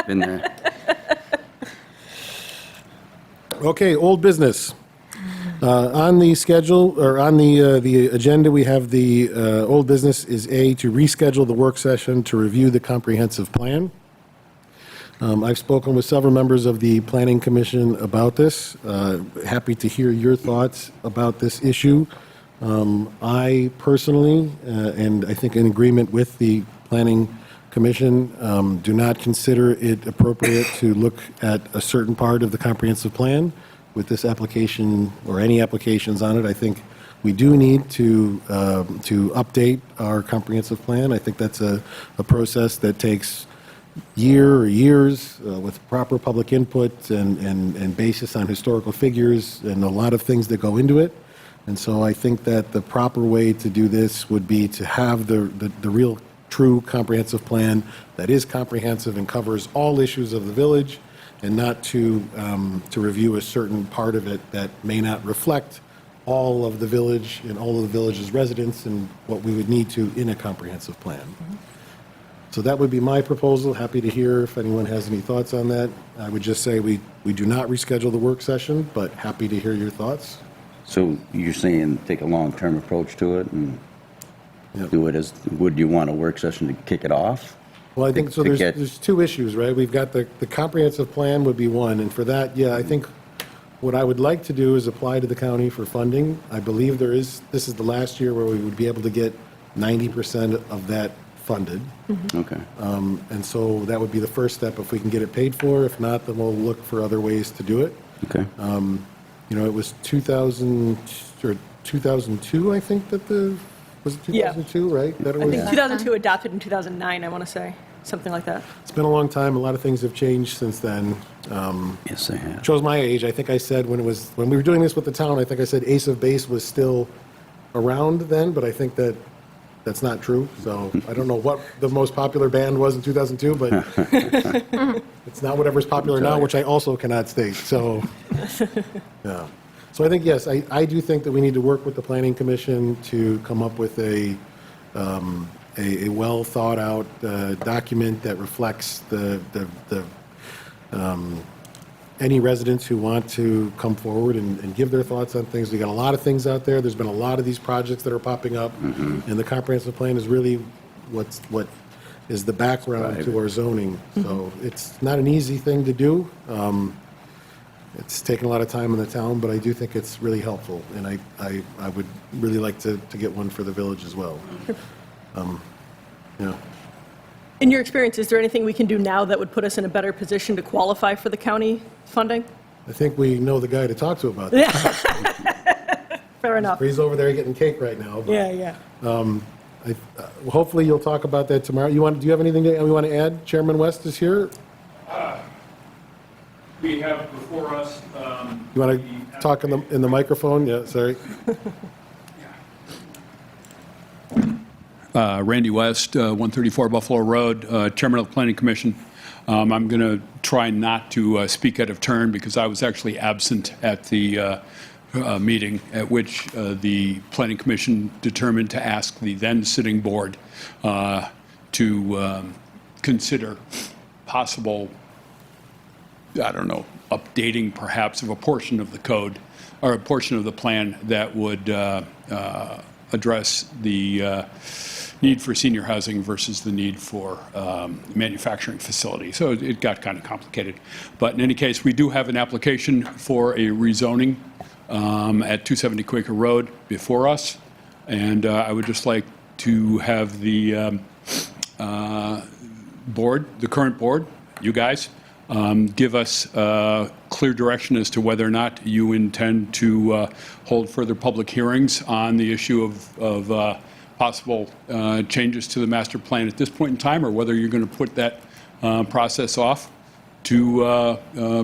Been there. Okay, old business. On the schedule, or on the agenda, we have the old business is A, to reschedule the work session to review the comprehensive plan. I've spoken with several members of the Planning Commission about this. Happy to hear your thoughts about this issue. I personally, and I think in agreement with the Planning Commission, do not consider it appropriate to look at a certain part of the comprehensive plan with this application or any applications on it. I think we do need to update our comprehensive plan. I think that's a process that takes year or years with proper public input and basis on historical figures and a lot of things that go into it. And so I think that the proper way to do this would be to have the real true comprehensive plan that is comprehensive and covers all issues of the village, and not to review a certain part of it that may not reflect all of the village and all of the village's residents and what we would need to in a comprehensive plan. So that would be my proposal. Happy to hear if anyone has any thoughts on that. I would just say we do not reschedule the work session, but happy to hear your thoughts. So you're saying take a long-term approach to it and Yep. do it as, would you want a work session to kick it off? Well, I think, so To there's, get- there's two issues, right? We've got the comprehensive plan would be one, and for that, yeah, I think what I would like to do is apply to the county for funding. I believe this is the last year where we would be able to get 90% of that funded. Okay. And so that would be the first step if we can get it paid for. If not, then we'll look for other ways to do it. Okay. It was 2000 or 2002, I think, was it Yeah. 2002, right? That it I was? think 2002 adopted in 2009, I want to say, something like that. It's been a long time. A lot of things have changed since then. Yes, they have. Shows my age. I think I said when we were doing this with the town, I think I said Ace of Base was still around then, but I think that's not true. So I don't know what the most popular band was in 2002, but it's not whatever's popular now, which I also cannot state. So, yeah. So I think, yes, I do think that we need to work with the Planning Commission to come up with a well-thought-out document that reflects any residents who want to come forward and give their thoughts on things. We got a lot of things out there. There's been a lot of these projects that are popping up, and the comprehensive plan is really what is the background to our zoning. So it's not an easy thing to do. It's taken a lot of time in the town, but I do think it's really helpful, and I would really like to get one for the village as well. Yeah. In your experience, is there anything we can do now that would put us in a better position to qualify for the county funding? I think we know the guy to talk to about that. Fair enough. He's over there getting cake right now. But, Yeah. hopefully you'll talk about that tomorrow. Do you have anything you want to add? Chairman West is here. We have before us. You want to talk in the microphone? Yeah, sorry. Randy West, 134 Buffalo Road, Chairman of the Planning Commission. I'm going to try not to speak out of turn because I was actually absent at the meeting at which the Planning Commission determined to ask the then sitting board to consider possible, I don't know, updating perhaps of a portion of the code or a portion of the plan that would address the need for senior housing versus the need for manufacturing facility. So it got kind of complicated. But in any case, we do have an application for a rezoning at 270 Quaker Road before us. And I would just like to have the board, the current board, you guys, give us clear direction as to whether or not you intend to hold further public hearings on the issue of possible changes to the master plan at this point in time, or whether you're going to put that process off to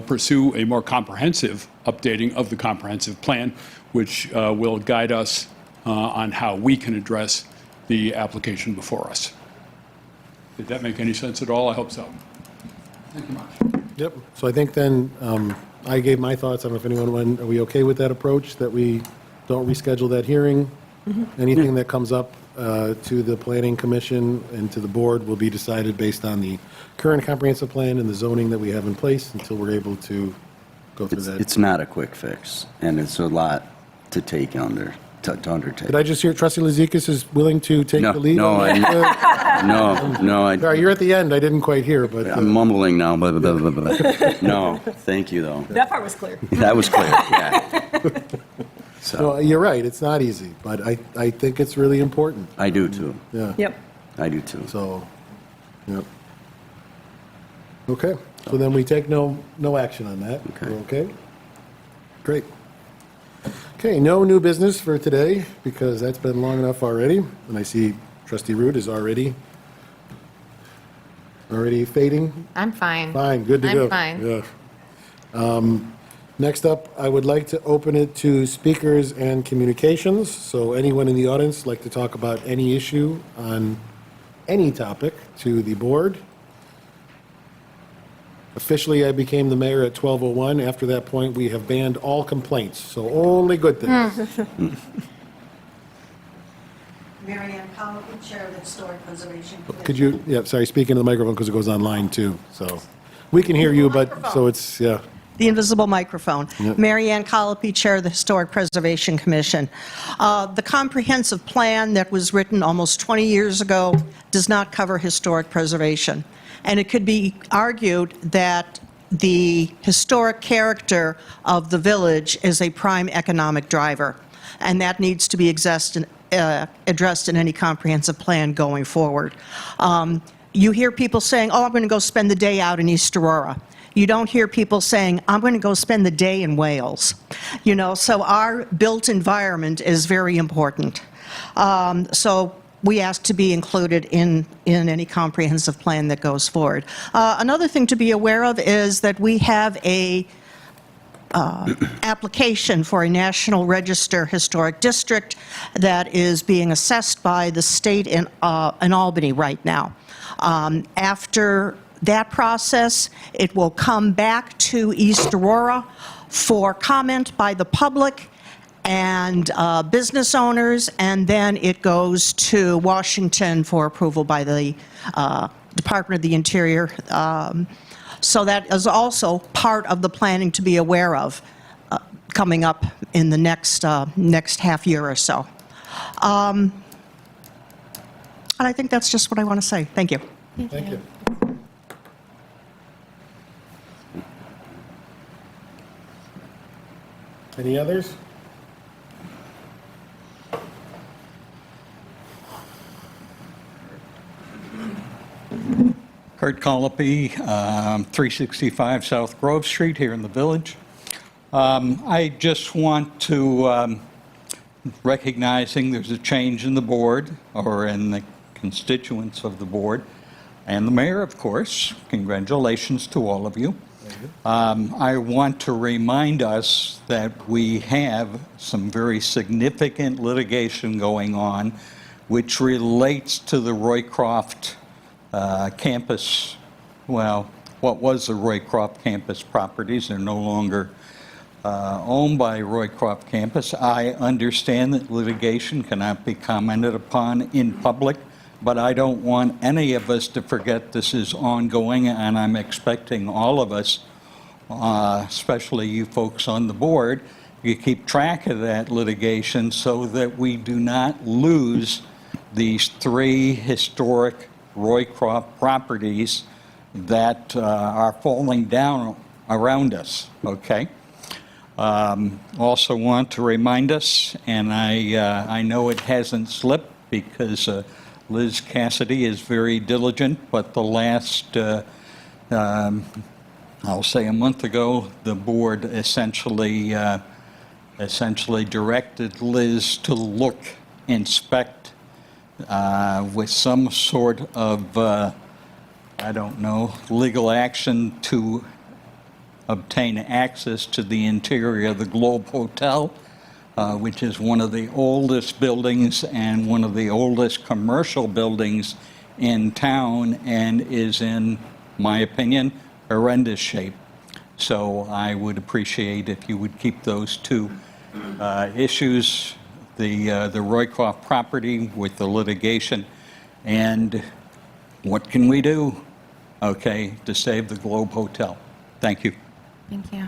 pursue a more comprehensive updating of the comprehensive plan, which will guide us on how we can address the application before us. Did that make any sense at all? I hope so. Thank you much. Yep. So I think then I gave my thoughts. I don't know if anyone, are we okay with that approach, that we don't reschedule that hearing? Anything that comes up to the Planning Commission and to the board will be decided based on the current comprehensive plan and the zoning that we have in place until we're able to go through that. It's not a quick fix, and it's a lot to take to undertake. Did I just hear Trustee Lizikas is willing to take No, the lead? no, on that? No, Sorry, you're at the end. I didn't quite hear, but. I'm mumbling now, blah, blah, blah, blah, blah. No, thank you, though. That part was clear. That was clear, yeah. So, You're right, it's not easy, but I think it's really important. I do too. Yeah. Yep. I do too. So, yep. Okay, so then we take no action on that. Okay. We're okay? Great. Okay, no new business for today, because that's been long enough already. And I see trustee Root is already fading. I'm fine. Fine, good to I'm go. fine. Yeah. Next up, I would like to open it to speakers and communications. So anyone in the audience like to talk about any issue on any topic to the board. Officially, I became the mayor at 12:01. After that point, we have banned all complaints, so only good things. Mary Ann Powell, Chair of the Historic Preservation Commission. Could you, yeah, sorry, speak into the microphone because it goes online too, so. We can hear you, but, so it's, yeah. The invisible microphone. Yep. Mary Ann Colopy, Chair of the Historic Preservation Commission. The comprehensive plan that was written almost 20 years ago does not cover historic preservation. And it could be argued that the historic character of the village is a prime economic driver, and that needs to be addressed in any comprehensive plan going forward. You hear people saying, oh, I'm going to go spend the day out in East Aurora. You don't hear people saying, I'm going to go spend the day in Wales. You know, so our built environment is very important. So we ask to be included in any comprehensive plan that goes forward. Another thing to be aware of is that we have a application for a National Register Historic District that is being assessed by the state in Albany right now. After that process, it will come back to East Aurora for comment by the public and business owners, and then it goes to Washington for approval by the Department of the Interior. So that is also part of the planning to be aware of coming up in the next half year or so. And I think that's just what I want to say. Thank you. Thank you. Any others? Kurt Colopy, 365 South Grove Street here in the village. I just want to, recognizing there's a change in the board, or in the constituents of the board, and the mayor, of course. Congratulations to all of you. I want to remind us that we have some very significant litigation going on which relates to the Roycroft campus. Well, what was the Roycroft campus properties are no longer owned by Roycroft campus. I understand that litigation cannot be commented upon in public, but I don't want any of us to forget this is ongoing, and I'm expecting all of us, especially you folks on the board, you keep track of that litigation so that we do not lose these 3 historic Roycroft properties that are falling down around us, okay? Also want to remind us, and I know it hasn't slipped because Liz Cassidy is very diligent, but the last, I'll say a month ago, the board essentially directed Liz to look, inspect, with some sort of, I don't know, legal action to obtain access to the interior of the Globe Hotel, which is one of the oldest buildings and one of the oldest commercial buildings in town, and is in my opinion, horrendous shape. So I would appreciate if you would keep those 2 issues, the Roycroft property with the litigation, and what can we do, okay, to save the Globe Hotel. Thank you. Thank you.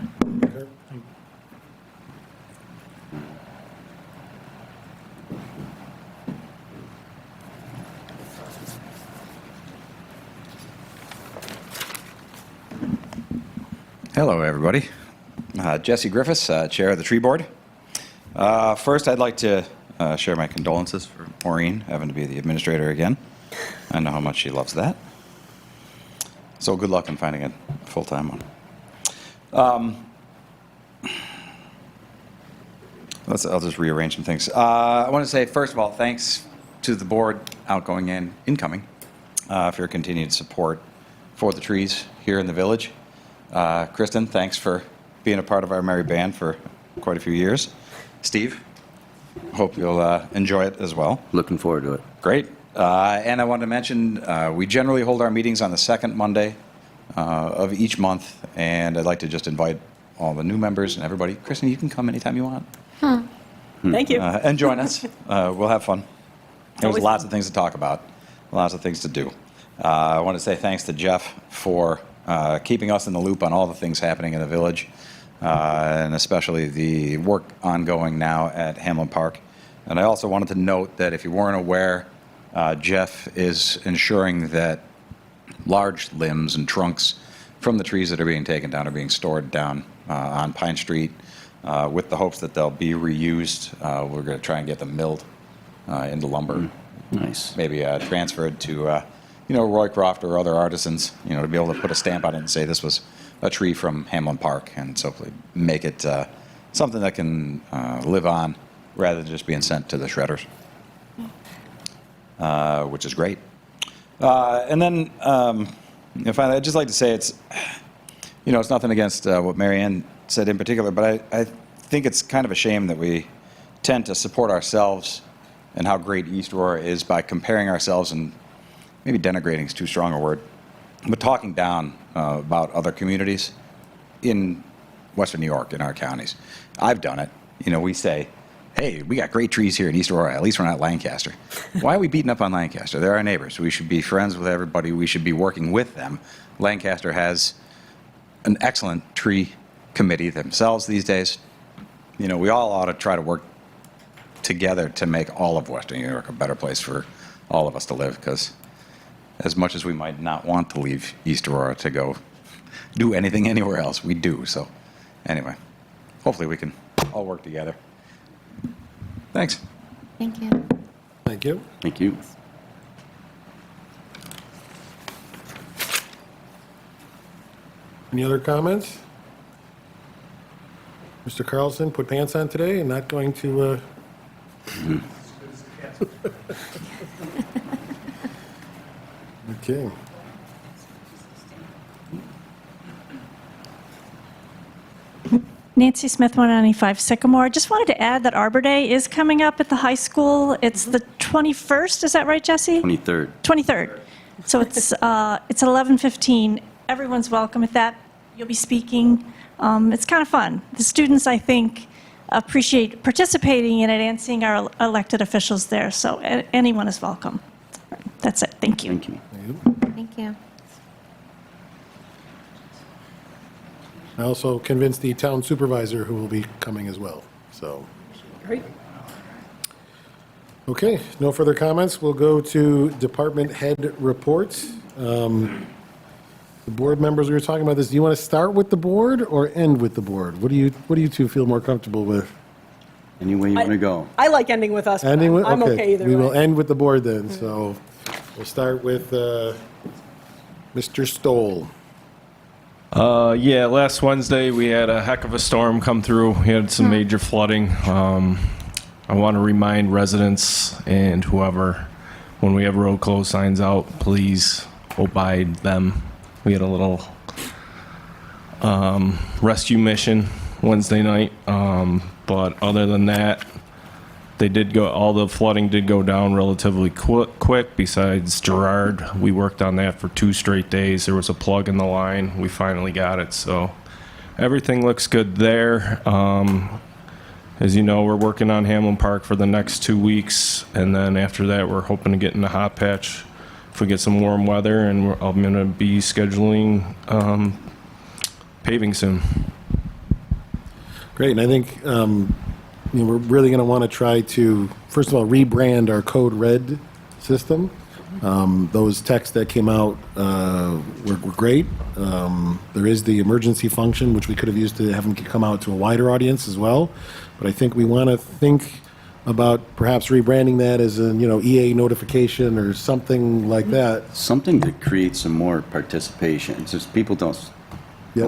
Hello, everybody. Jesse Griffiths, Chair of the Tree Board. First, I'd like to share my condolences for Maureen having to be the administrator again. I know how much she loves that. So good luck in finding a full-time one. I'll just rearrange some things. I want to say, first of all, thanks to the board, outgoing and incoming, for your continued support for the trees here in the village. Kristen, thanks for being a part of our merry band for quite a few years. Steve, hope you'll enjoy it as well. Looking forward to it. Great. And I wanted to mention, we generally hold our meetings on the second Monday of each month, and I'd like to just invite all the new members and everybody. Kristen, you can come anytime you want. Thank you. And join us. We'll have fun. There's Always lots of things to talk about, lots of things to do. I want to say thanks to Jeff for keeping us in the loop on all the things happening in the village, and especially the work ongoing now at Hamlin Park. And I also wanted to note that if you weren't aware, Jeff is ensuring that large limbs and trunks from the trees that are being taken down are being stored down on Pine Street with the hopes that they'll be reused. We're going to try and get them milled into lumber. Nice. Maybe transferred to, Roycroft or other artisans, to be able to put a stamp on it and say this was a tree from Hamlin Park, and so make it something that can live on rather than just being sent to the shredders, which is great. And then, finally, I'd just like to say it's nothing against what Mary Ann said in particular, but I think it's kind of a shame that we tend to support ourselves and how great East Aurora is by comparing ourselves, and maybe denigrating is too strong a word, but talking down about other communities in Western New York, in our counties. I've done it. We say, hey, we got great trees here in East Aurora. At least we're not Lancaster. Why are we beating up on Lancaster? They're our neighbors. We should be friends with everybody. We should be working with them. Lancaster has an excellent tree committee themselves these days. We all ought to try to work together to make all of Western New York a better place for all of us to live, because as much as we might not want to leave East Aurora to go do anything anywhere else, we do. So anyway, hopefully we can all work together. Thanks. Thank you. Thank you. Thank you. Any other comments? Mr. Carlson put pants on today and not going to... Okay. Nancy Smith, 195 Sycamore. I just wanted to add that Arbor Day is coming up at the high school. It's the 21st, is that right, Jesse? 23rd. 23rd. So it's at 11:15. Everyone's welcome at that. You'll be speaking. It's kind of fun. The students, I think, appreciate participating in it and seeing our elected officials there. So anyone is welcome. That's it. Thank you. Thank you. Thank you. I also convinced the town supervisor who will be coming as well, so. Great. Okay, no further comments. We'll go to department head reports. The board members, we were talking about this. Do you want to start with the board or end with the board? What do you two feel more comfortable with? Any way you want to go. I like ending with us. but Ending with, I'm okay either We way. will end with the board then, so we'll start with Mr. Stoll. Yeah, last Wednesday we had a heck of a storm come through. We had some major flooding. I want to remind residents and whoever, when we have road closed signs out, please obey them. We had a little rescue mission Wednesday night, but other than that, all the flooding did go down relatively quick. Besides Gerard, we worked on that for 2 straight days. There was a plug in the line. We finally got it, so everything looks good there. As you know, we're working on Hamlin Park for the next 2 weeks, and then after that, we're hoping to get in the hot patch if we get some warm weather, and I'm going to be scheduling paving soon. Great, and I think we're really going to want to try to, first of all, rebrand our Code Red system. Those texts that came out were great. There is the emergency function, which we could have used to have them come out to a wider audience as well. But I think we want to think about perhaps rebranding that as a, EA notification or something like that. Something to create some more participation. It's just people don't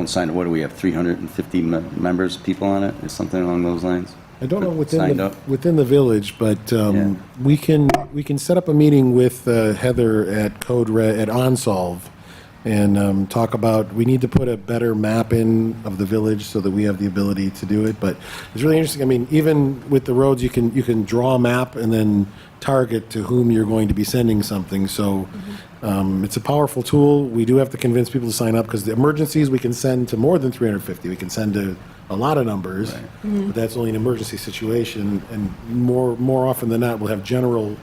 sign up. What do we have, 350 members, people on it, or something along those lines? I don't know Signed up? within the village, but we can set up a meeting with Heather at Code Red at OnSolve and talk about, we need to put a better map in of the village so that we have the ability to do it. But it's really interesting. I mean, even with the roads, you can draw a map and then target to whom you're going to be sending something. So it's a powerful tool. We do have to convince people to sign up because the emergencies we can send to more than 350. We can send to a lot of numbers, but that's only an emergency situation. And more often than not, we'll have general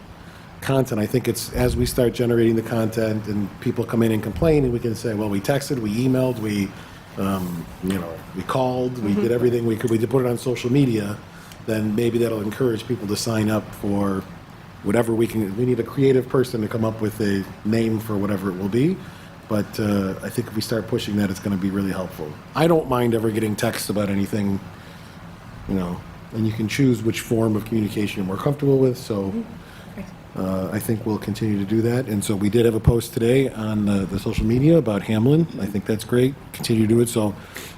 content. I think it's as we start generating the content and people come in and complain, and we can say, well, we texted, we emailed, we called, we did everything we could. We did put it on social media. Then maybe that'll encourage people to sign up for whatever we can. We need a creative person to come up with a name for whatever it will be. But I think if we start pushing that, it's going to be really helpful. I don't mind ever getting texts about anything, and you can choose which form of communication you're more comfortable with. So I think we'll continue to do that. And so we did have a post today on the social media about Hamlin. I think that's great. Continue to do it. So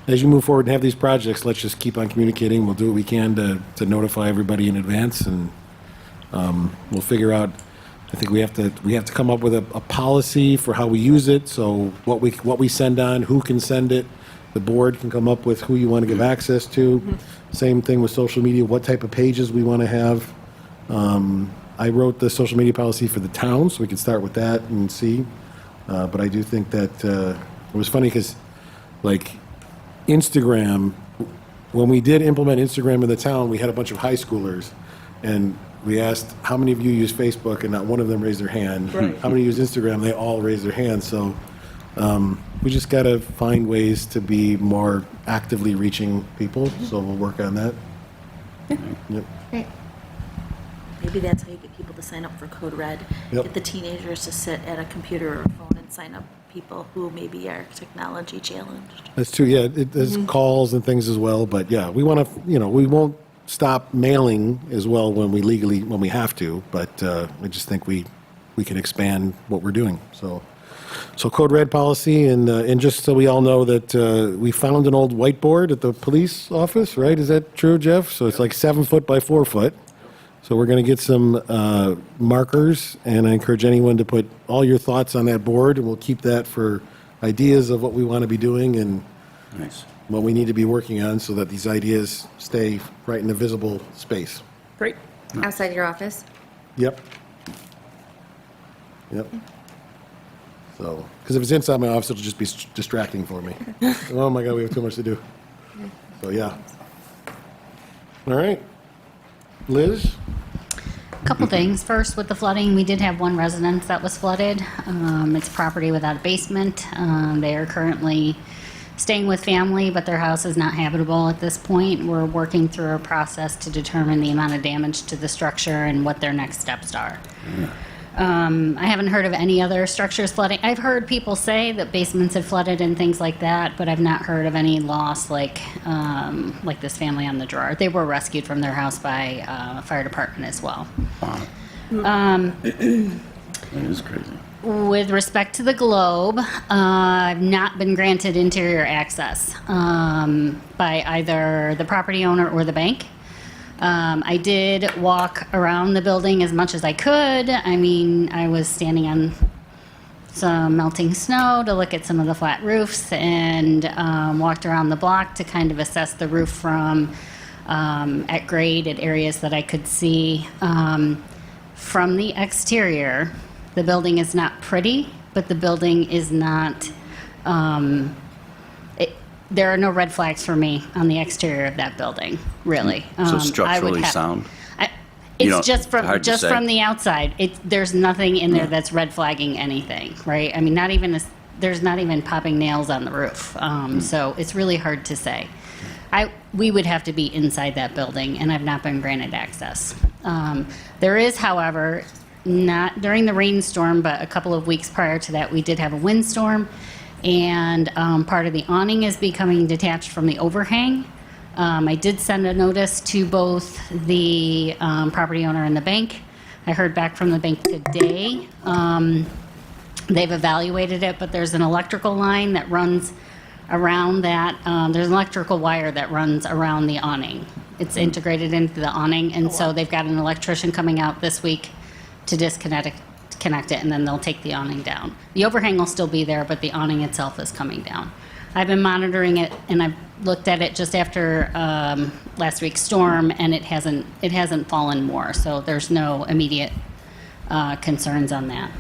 as you move forward and have these projects, let's just keep on communicating. We'll do what we can to notify everybody in advance, and we'll figure out. I think we have to come up with a policy for how we use it. So what we send on, who can send it. The board can come up with who you want to give access to. Same thing with social media. What type of pages we want to have. I wrote the social media policy for the town, so we can start with that and see. But I do think that it was funny because, like, Instagram, when we did implement Instagram in the town, we had a bunch of high schoolers, and we asked how many of you use Facebook, and not one of them raised their hand. Right. How many use Instagram? They all raised their hands. So we just got to find ways to be more actively reaching people. So we'll work on that. Yep. Great. Maybe that's how you get people to sign up for Code Red. Yep. Get the teenagers to sit at a computer or a phone and sign up people who maybe are technology challenged. That's true. Yeah, there's calls and things as well. But yeah, we want to. We won't stop mailing as well when we have to. But I just think we can expand what we're doing. So Code Red policy, and just so we all know that we found an old whiteboard at the police office, right? Is that true, Jeff? So it's like 7 foot by 4 foot. So we're going to get some markers, and I encourage anyone to put all your thoughts on that board, and we'll keep that for ideas of what we want to be doing and what we need to be working on so that these ideas stay right in a visible space. Great. Outside your office? Yep. So, because if it's inside my office, it'll just be distracting for me. Oh my God, we have too much to do. So, yeah. All right. Liz? A couple things. First, with the flooding, we did have one residence that was flooded. It's property without a basement. They are currently staying with family, but their house is not habitable at this point. We're working through a process to determine the amount of damage to the structure and what their next steps are. I haven't heard of any other structures flooding. I've heard people say that basements had flooded and things like that, but I've not heard of any loss like this family on the Drawer. They were rescued from their house by fire department as well. That is crazy. With respect to the Globe, I've not been granted interior access by either the property owner or the bank. I did walk around the building as much as I could. I mean, I was standing on some melting snow to look at some of the flat roofs, and walked around the block to kind of assess the roof from at grade at areas that I could see. From the exterior, the building is not pretty, but the building is not, there are no red flags for me on the exterior of that building, really. So structurally sound? It's just hard to say. from the outside. There's nothing in there that's red flagging anything, right? I mean, there's not even popping nails on the roof. So it's really hard to say. We would have to be inside that building, and I've not been granted access. There is, however, not during the rainstorm, but a couple of weeks prior to that, we did have a windstorm, and part of the awning is becoming detached from the overhang. I did send a notice to both the property owner and the bank. I heard back from the bank today. They've evaluated it, but there's an electrical line that runs around that. There's an electrical wire that runs around the awning. It's integrated into the awning, and so they've got an electrician coming out this week to disconnect it, and then they'll take the awning down. The overhang will still be there, but the awning itself is coming down. I've been monitoring it, and I've looked at it just after last week's storm, and it hasn't fallen more, so there's no immediate concerns on that.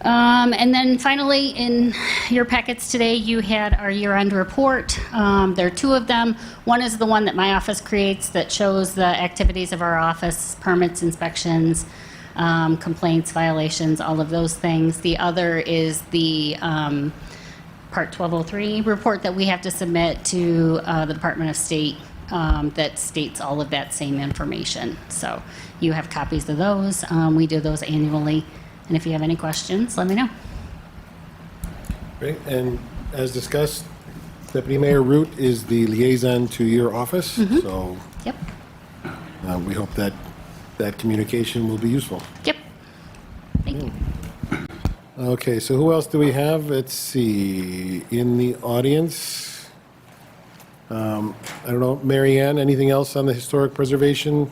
And then finally, in your packets today, you had our year-end report. There are two of them. One is the one that my office creates that shows the activities of our office, permits, inspections, complaints, violations, all of those things. The other is the Part 1203 report that we have to submit to the Department of State that states all of that same information. So you have copies of those. We do those annually. And if you have any questions, let me know. Great, and as discussed, Deputy Mayor Root is the liaison to your office, so Yep. we hope that that communication will be useful. Yep. Thank you. Okay, so who else do we have? Let's see, in the audience. I don't know, Mary Ann, anything else on the historic preservation?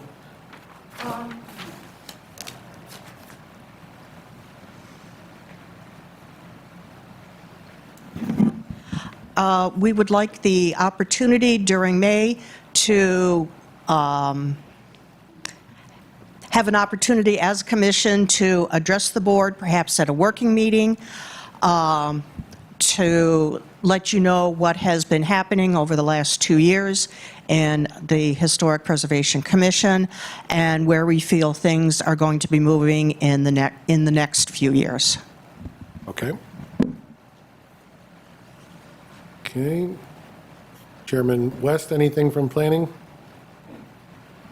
We would like the opportunity during May to have an opportunity as a commission to address the board, perhaps at a working meeting, to let you know what has been happening over the last 2 years in the Historic Preservation Commission and where we feel things are going to be moving in the next few years. Okay. Okay. Chairman West, anything from planning?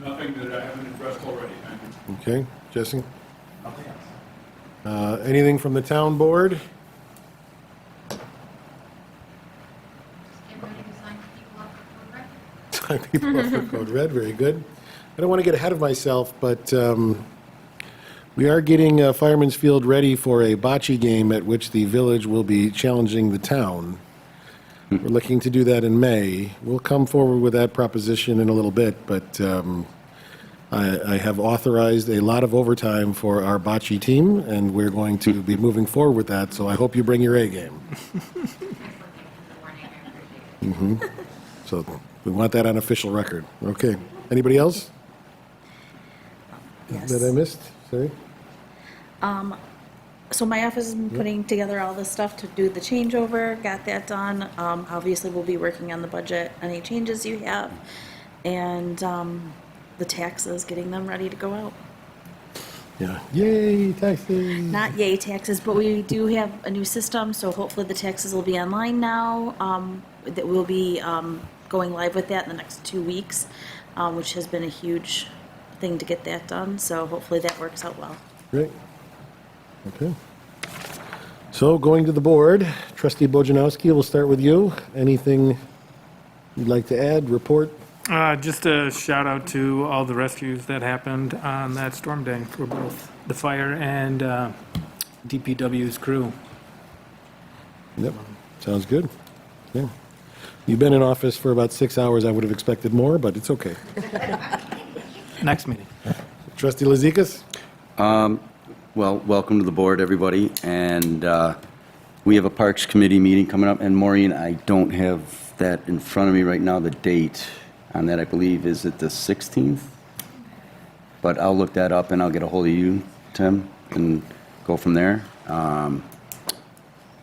Nothing that I haven't addressed already, thank you. Okay, Jesse? Anything from the town board? Sign people up for Code Red, very good. I don't want to get ahead of myself, but we are getting Fireman's Field ready for a bocce game at which the village will be challenging the town. We're looking to do that in May. We'll come forward with that proposition in a little bit, but I have authorized a lot of overtime for our bocce team, and we're going to be moving forward with that, so I hope you bring your A game. So we want that on official record. Okay. Anybody else? Yes. That I missed? Sorry? So my office has been putting together all this stuff to do the changeover, got that done. Obviously, we'll be working on the budget, any changes you have, and the taxes, getting them ready to go out. Yeah. Yay, taxes. Not yay taxes, but we do have a new system, so hopefully the taxes will be online now. That we'll be going live with that in the next 2 weeks, which has been a huge thing to get that done, so hopefully that works out well. Great. Okay. So going to the board, Trustee Bojanowski, we'll start with you. Anything you'd like to add, report? Just a shout out to all the rescues that happened on that storm day for both the fire and DPW's crew. Yep, sounds good. Yeah. You've been in office for about 6 hours. I would have expected more, but it's okay. Next meeting. Trustee Lazikas? Well, welcome to the board, everybody, and we have a Parks Committee meeting coming up, and Maureen, I don't have that in front of me right now, the date on that, I believe, is it the 16th? But I'll look that up, and I'll get a hold of you, Tim, and go from there. Other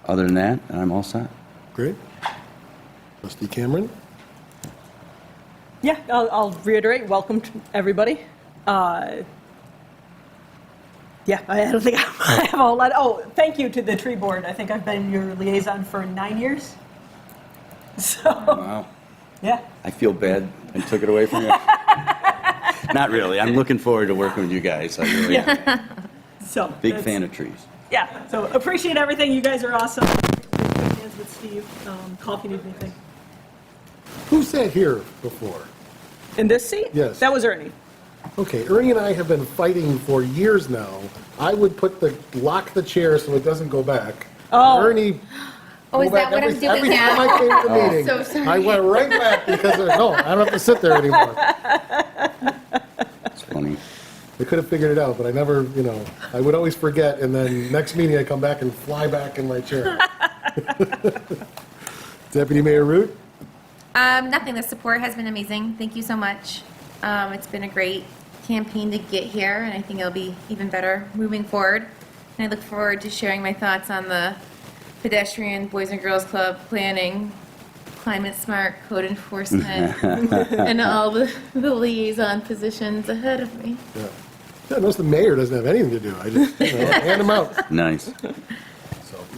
than that, I'm all set. Great. Trustee Cameron? Yeah, I'll reiterate, welcome to everybody. Yeah, I don't think I have a whole lot. Oh, thank you to the tree board. I think I've been your liaison for 9 years. So, Wow. yeah. I feel bad I took it away from you. Not really. I'm looking forward to working with you guys. I really am. So. Big that's- fan of trees. Yeah, so appreciate everything. You guys are awesome. Good hands with Steve. Call if you need anything. Who sat here before? In this seat? Yes. That was Ernie. Okay, Ernie and I have been fighting for years now. I would lock the chair so it doesn't go back. Oh. Ernie. Oh, is go back that what I'm doing every now? time I came to the meeting, So sorry. I went right back because no, I don't have to sit there anymore. It's funny. They could have figured it out, but I never, I would always forget, and then next meeting I come back and fly back in my chair. Deputy Mayor Root? Nothing. The support has been amazing. Thank you so much. It's been a great campaign to get here, and I think it'll be even better moving forward. And I look forward to sharing my thoughts on the pedestrian Boys and Girls Club planning, climate smart code enforcement, and all the liaison positions ahead of me. Yeah. Yeah, notice the mayor doesn't have anything to do. I just, hand him out. Nice.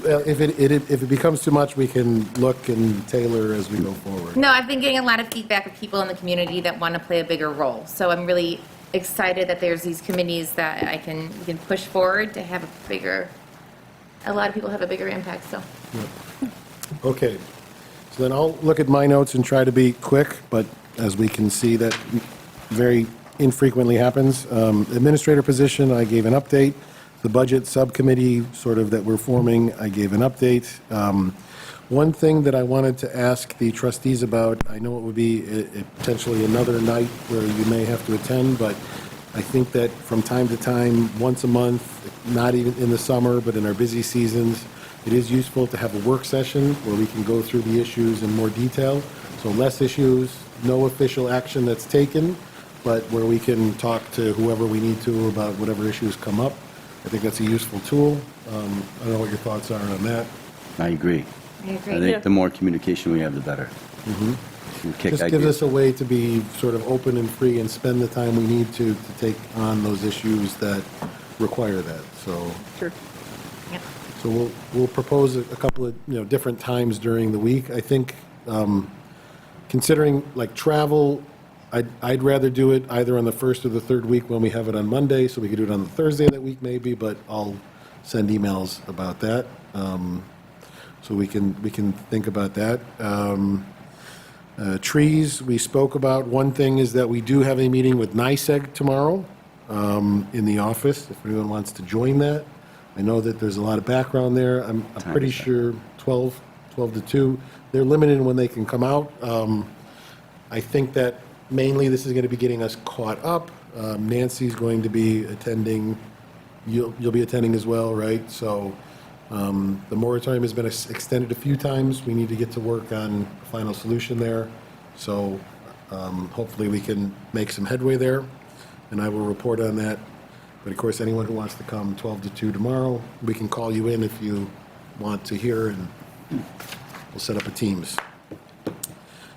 If it becomes too much, we can look and tailor as we go forward. No, I've been getting a lot of feedback of people in the community that want to play a bigger role. So I'm really excited that there's these committees that we can push forward to have a lot of people have a bigger impact, so. Okay, so then I'll look at my notes and try to be quick, but as we can see, that very infrequently happens. Administrator position, I gave an update. The budget subcommittee, sort of that we're forming, I gave an update. One thing that I wanted to ask the trustees about, I know it would be potentially another night where you may have to attend, but I think that from time to time, once a month, not even in the summer, but in our busy seasons, it is useful to have a work session where we can go through the issues in more detail. So less issues, no official action that's taken, but where we can talk to whoever we need to about whatever issues come up. I think that's a useful tool. I don't know what your thoughts are on that. I agree. I agree. I think the more communication we have, the better. Kick Just gives ideas. us a way to be sort of open and free and spend the time we need to take on those issues that require that, so. Sure. So we'll propose a couple of, different times during the week. I think, considering like travel, I'd rather do it either on the first or the third week when we have it on Monday, so we could do it on the Thursday that week maybe, but I'll send emails about that. So we can think about that. Trees, we spoke about. One thing is that we do have a meeting with NYSEG tomorrow in the office, if anyone wants to join that. I know that there's a lot of background there. I'm pretty sure 12 to 2. They're limited in when they can come out. I think that mainly this is going to be getting us caught up. Nancy's going to be attending. You'll be attending as well, right? So the moratorium has been extended a few times. We need to get to work on a final solution there. So hopefully we can make some headway there, and I will report on that. But of course, anyone who wants to come 12 to 2 tomorrow, we can call you in if you want to hear, and we'll set up a Teams.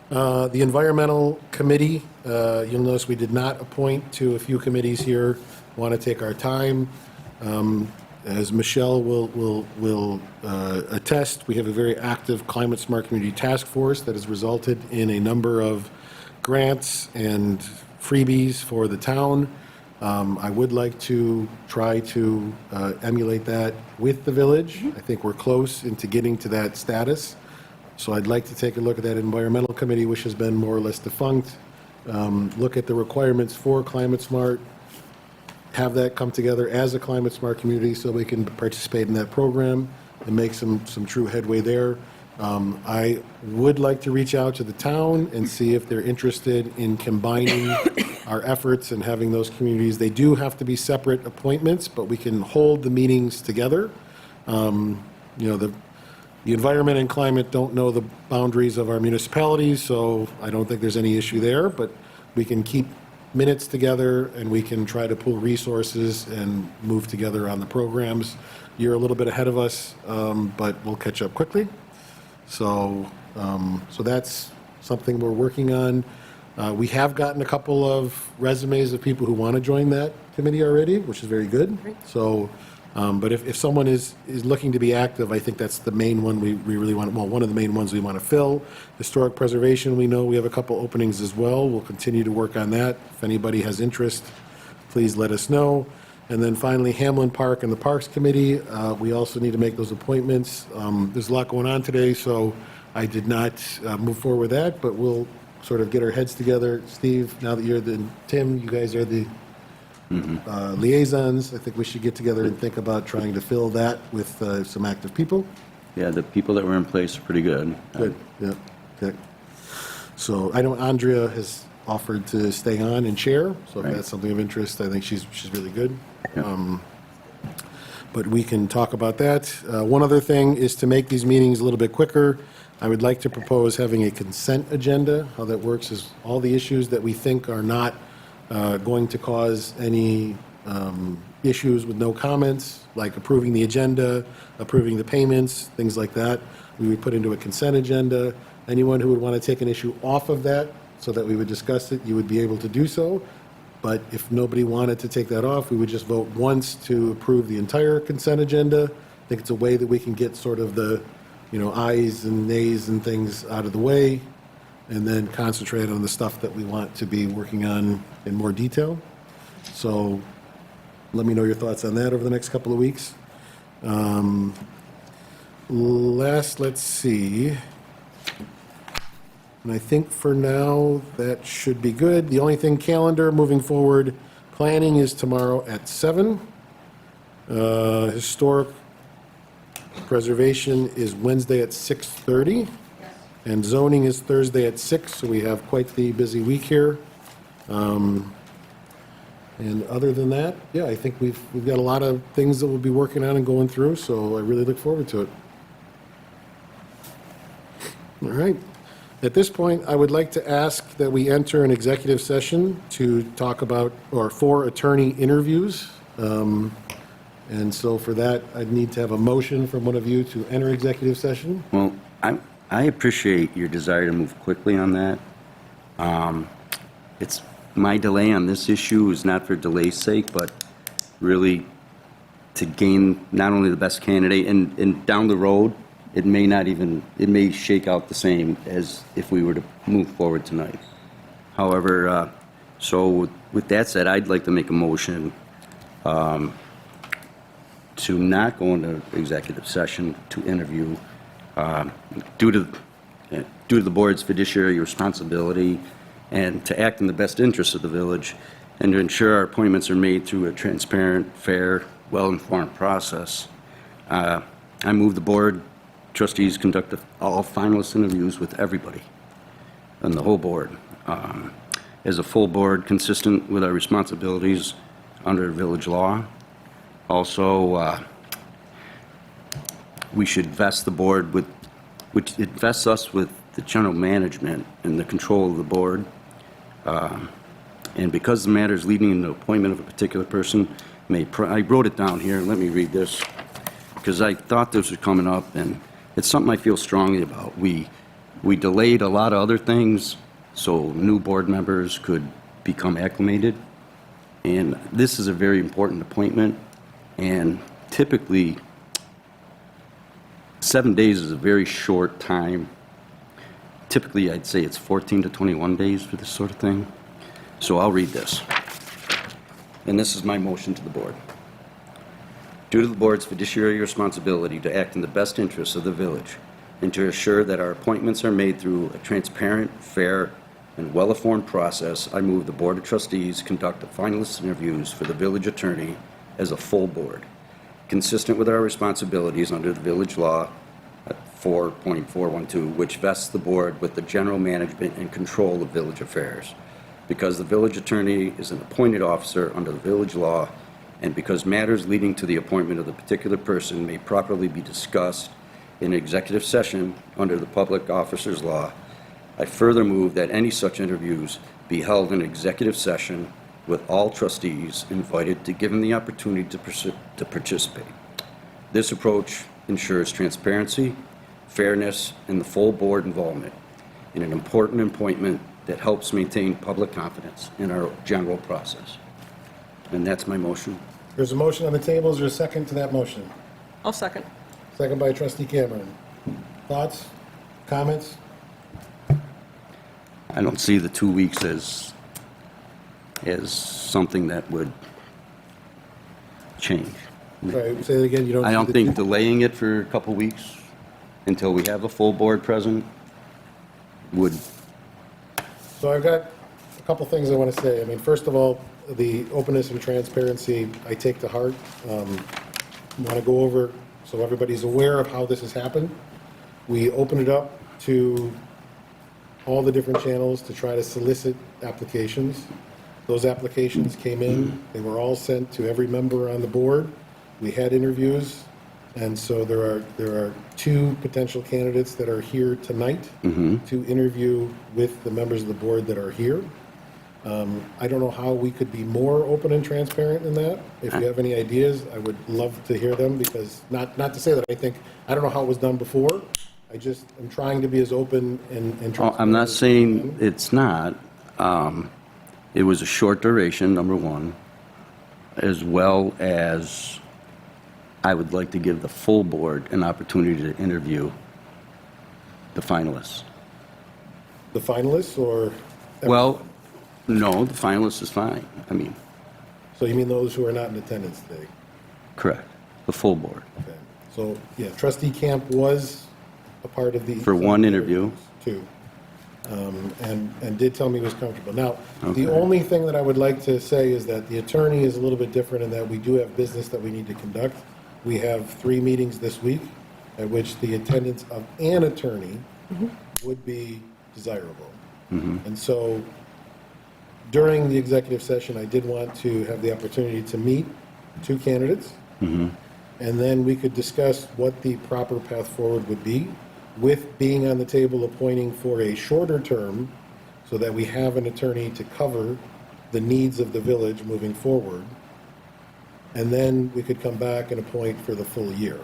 The Environmental Committee, you'll notice we did not appoint to a few committees here. Want to take our time. As Michelle will attest, we have a very active Climate Smart Community Task Force that has resulted in a number of grants and freebies for the town. I would like to try to emulate that with the village. I think we're close into getting to that status. So I'd like to take a look at that environmental committee, which has been more or less defunct. Look at the requirements for Climate Smart, have that come together as a Climate Smart community so we can participate in that program and make some true headway there. I would like to reach out to the town and see if they're interested in combining our efforts and having those communities. They do have to be separate appointments, but we can hold the meetings together. The environment and climate don't know the boundaries of our municipalities, so I don't think there's any issue there, but we can keep minutes together and we can try to pool resources and move together on the programs. You're a little bit ahead of us, but we'll catch up quickly. So that's something we're working on. We have gotten a couple of resumes of people who want to join that committee already, which is very good. So But if someone is looking to be active, I think that's the main one we really want, well, one of the main ones we want to fill. Historic preservation, we know we have a couple openings as well. We'll continue to work on that. If anybody has interest, please let us know. And then finally, Hamlin Park and the Parks Committee, we also need to make those appointments. There's a lot going on today, so I did not move forward with that, but we'll sort of get our heads together. Steve, now that you're Tim, you guys are the liaisons. I think we should get together and think about trying to fill that with some active people. Yeah, the people that were in place are pretty good. Good, yeah, okay. So I know Andrea has offered to stay on and chair, so if Right. that's something of interest, I think she's really good. Yeah. But we can talk about that. One other thing is to make these meetings a little bit quicker. I would like to propose having a consent agenda. How that works is all the issues that we think are not going to cause any issues with no comments, like approving the agenda, approving the payments, things like that, we would put into a consent agenda. Anyone who would want to take an issue off of that so that we would discuss it, you would be able to do so. But if nobody wanted to take that off, we would just vote once to approve the entire consent agenda. I think it's a way that we can get sort of the, ayes and nays and things out of the way, and then concentrate on the stuff that we want to be working on in more detail. So let me know your thoughts on that over the next couple of weeks. Let's see. And I think for now, that should be good. The only thing, calendar moving forward, planning is tomorrow at 7. Historic preservation is Wednesday at 6:30. And zoning is Thursday at 6, so we have quite the busy week here. And other than that, yeah, I think we've got a lot of things that we'll be working on and going through, so I really look forward to it. All right. At this point, I would like to ask that we enter an executive session to talk about, or for attorney interviews. And so for that, I'd need to have a motion from one of you to enter executive session. Well, I appreciate your desire to move quickly on that. It's my delay on this issue is not for delay's sake, but really to gain not only the best candidate, and down the road, it may shake out the same as if we were to move forward tonight. However, so with that said, I'd like to make a motion to not go into executive session to interview due to the board's fiduciary responsibility and to act in the best interest of the village and to ensure our appointments are made through a transparent, fair, well-informed process. I move the board trustees conduct all finalist interviews with everybody and the whole board as a full board consistent with our responsibilities under village law. Also, we should vest the board with, which it vests us with the general management and the control of the board. And because the matter is leading in the appointment of a particular person, I wrote it down here, let me read this, because I thought this was coming up, and it's something I feel strongly about. We delayed a lot of other things so new board members could become acclimated. And this is a very important appointment, and typically 7 days is a very short time. Typically, I'd say it's 14 to 21 days for this sort of thing. So I'll read this. And this is my motion to the board. Due to the board's fiduciary responsibility to act in the best interests of the village and to assure that our appointments are made through a transparent, fair, and well-informed process, I move the Board of Trustees conduct the finalist interviews for the village attorney as a full board, consistent with our responsibilities under the village law at 4.412, which vests the board with the general management and control of village affairs. Because the village attorney is an appointed officer under the village law, and because matters leading to the appointment of the particular person may properly be discussed in executive session under the public officers law, I further move that any such interviews be held in executive session with all trustees invited to give them the opportunity to participate. This approach ensures transparency, fairness, and the full board involvement in an important appointment that helps maintain public confidence in our general process. And that's my motion. There's a motion on the table. Is there a second to that motion? I'll second. Second by trustee Cameron. Thoughts? Comments? I don't see the 2 weeks as something that would change. Sorry, say that again. You don't. I see don't the think two- delaying it for a couple weeks until we have a full board present would, So I've got a couple things I want to say. I mean, first of all, the openness and transparency I take to heart. Want to go over so everybody's aware of how this has happened. We open it up to all the different channels to try to solicit applications. Those applications came in. They were all sent to every member on the board. We had interviews, and so there are 2 potential candidates that are here tonight to interview with the members of the board that are here. I don't know how we could be more open and transparent in that. If you have any ideas, I would love to hear them, because not to say that I don't know how it was done before. I just am trying to be as open and transparent. I'm not as I saying can. it's not. It was a short duration, number one, as well as I would like to give the full board an opportunity to interview the finalists. The finalists, or? Well, no, the finalists is fine. I mean, So you mean those who are not in attendance today? correct, the full board. Okay. So, yeah, trustee Camp was a part of the. For one interview. Too. And did tell me he was comfortable. Now, Okay. the only thing that I would like to say is that the attorney is a little bit different in that we do have business that we need to conduct. We have 3 meetings this week at which the attendance of an attorney would be desirable. And so during the executive session, I did want to have the opportunity to meet 2 candidates. And then we could discuss what the proper path forward would be, with being on the table appointing for a shorter term so that we have an attorney to cover the needs of the village moving forward. And then we could come back and appoint for the full year.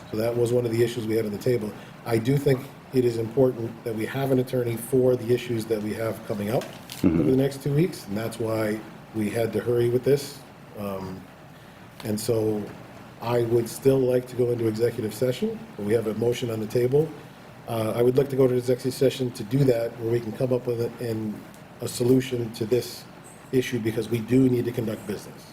So that was one of the issues we had on the table. I do think it is important that we have an attorney for the issues that we have coming up over the next 2 weeks, and that's why we had to hurry with this. And so I would still like to go into executive session, but we have a motion on the table. I would like to go to executive session to do that, where we can come up with a solution to this issue, because we do need to conduct business.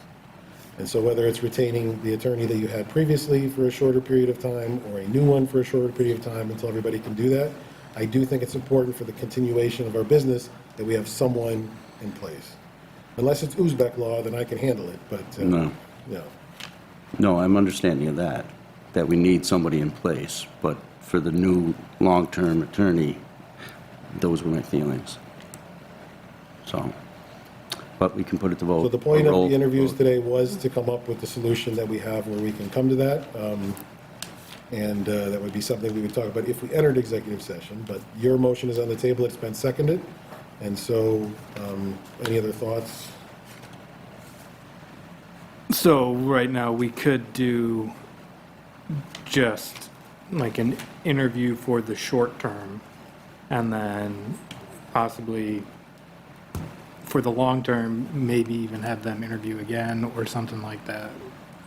And so whether it's retaining the attorney that you had previously for a shorter period of time, or a new one for a shorter period of time until everybody can do that, I do think it's important for the continuation of our business that we have someone in place. Unless it's Uzbek law, then I can handle it, but, No. no. No, I'm understanding of that we need somebody in place, but for the new long-term attorney, those were my feelings. So, but we can put it to vote. So the point of Roll- the interviews today was to come up with the solution that we have where we can come to that. And that would be something we would talk about if we entered executive session. But your motion is on the table, it's been seconded. And so, any other thoughts? So right now, we could do just like an interview for the short term, and then possibly for the long term, maybe even have them interview again or something like that,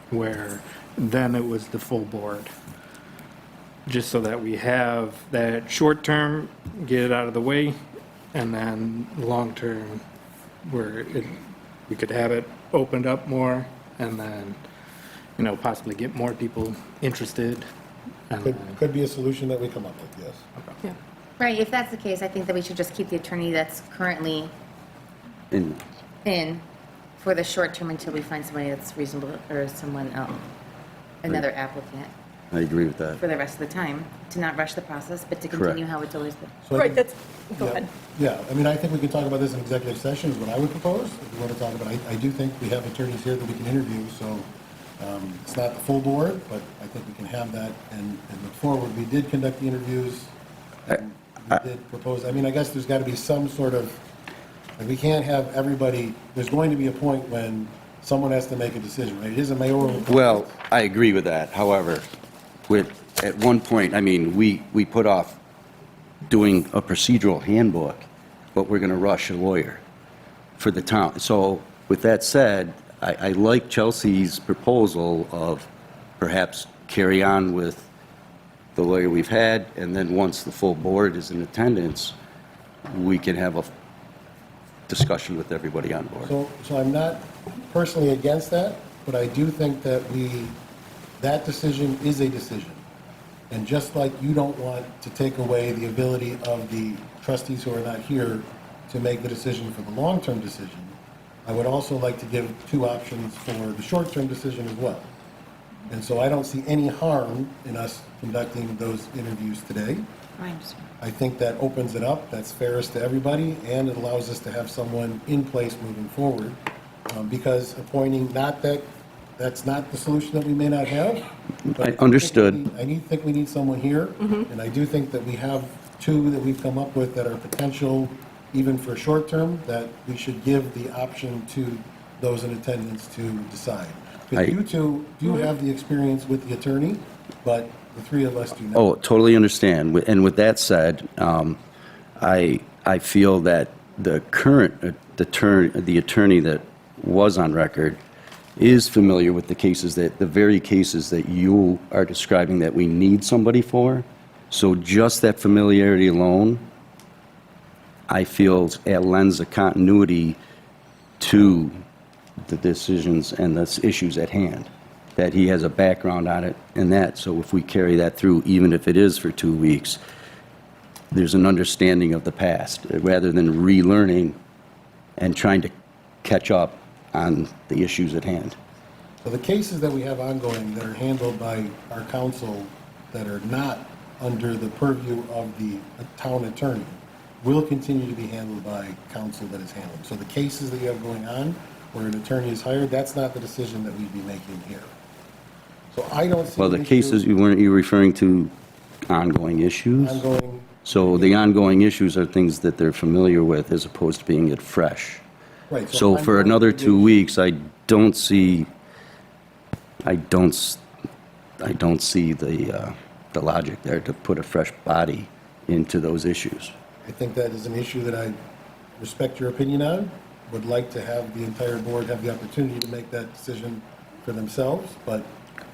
where then it was the full board. Just so that we have that short term, get it out of the way, and then long term, we could have it opened up more, and then, possibly get more people interested. And then- Could be a solution that we come up with, yes. Yeah. Right, if that's the case, I think that we should just keep the attorney that's currently And in for the short term until we find somebody that's reasonable, or someone else, another applicant, I agree with that. for the rest of the time, to not rush the process, but to Correct. continue how it's always been. So I Right, think- go Yeah. ahead. Yeah, I mean, I think we can talk about this in executive session, is what I would propose. If we want to talk about it, I do think we have attorneys here that we can interview, so it's not the full board, but I think we can have that and look forward. We did conduct the interviews. We did propose, I mean, I guess there's got to be some sort of, like, we can't have everybody, there's going to be a point when someone has to make a decision, right? It is a mayoral. Well, I agree with that. However, at one point, I mean, we put off doing a procedural handbook, but we're going to rush a lawyer for the town. So with that said, I like Chelsea's proposal of perhaps carry on with the lawyer we've had, and then once the full board is in attendance, we can have a discussion with everybody on board. So I'm not personally against that, but I do think that that decision is a decision. And just like you don't want to take away the ability of the trustees who are not here to make the decision for the long-term decision, I would also like to give two options for the short-term decision as well. And so I don't see any harm in us conducting those interviews today. I understand. I think that opens it up, that's fairest to everybody, and it allows us to have someone in place moving forward. Because appointing, that's not the solution that we may not have. But Understood. I think we need someone here, and I do think that we have two that we've come up with that are potential, even for short term, that we should give the option to those in attendance to decide. Because you two do have the experience with the attorney, but the three of us do not. Oh, totally understand. And with that said, I feel that the current attorney that was on record is familiar with the very cases that you are describing that we need somebody for. So just that familiarity alone, I feel it lends a continuity to the decisions and the issues at hand, that he has a background on it and that. So if we carry that through, even if it is for 2 weeks, there's an understanding of the past, rather than relearning and trying to catch up on the issues at hand. So the cases that we have ongoing that are handled by our counsel that are not under the purview of the town attorney will continue to be handled by counsel that is handled. So the cases that you have going on where an attorney is hired, that's not the decision that we'd be making here. So I don't see. Well, the cases, weren't you referring to ongoing issues? Ongoing. So the ongoing issues are things that they're familiar with as opposed to being it fresh. Right. So for another 2 weeks, I don't see the logic there to put a fresh body into those issues. I think that is an issue that I respect your opinion on, would like to have the entire board have the opportunity to make that decision for themselves, but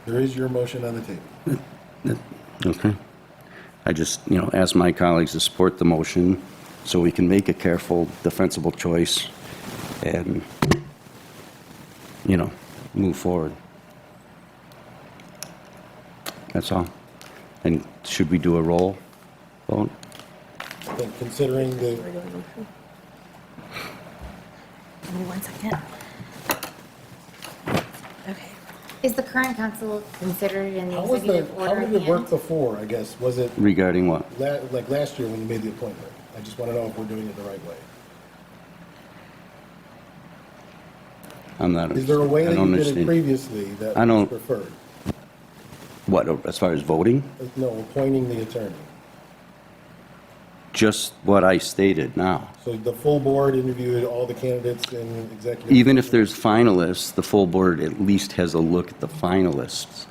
there is your motion on the table. Okay. I just, ask my colleagues to support the motion so we can make a careful, defensible choice and, move forward. That's all. And should we do a roll vote? I think considering the, Give me 1 second. Okay. Is the current council considered in the how executive order did at it hand? work before, I guess? Was it Regarding what? like last year when you made the appointment? I just want to know if we're doing it the right way. I'm not. Is there a way I that don't you did it understand. previously that I was don't- preferred? What, as far as voting? No, appointing the attorney. Just what I stated now. So the full board interviewed all the candidates in executive. Even if there's finalists, the full board at least has a look at the finalists.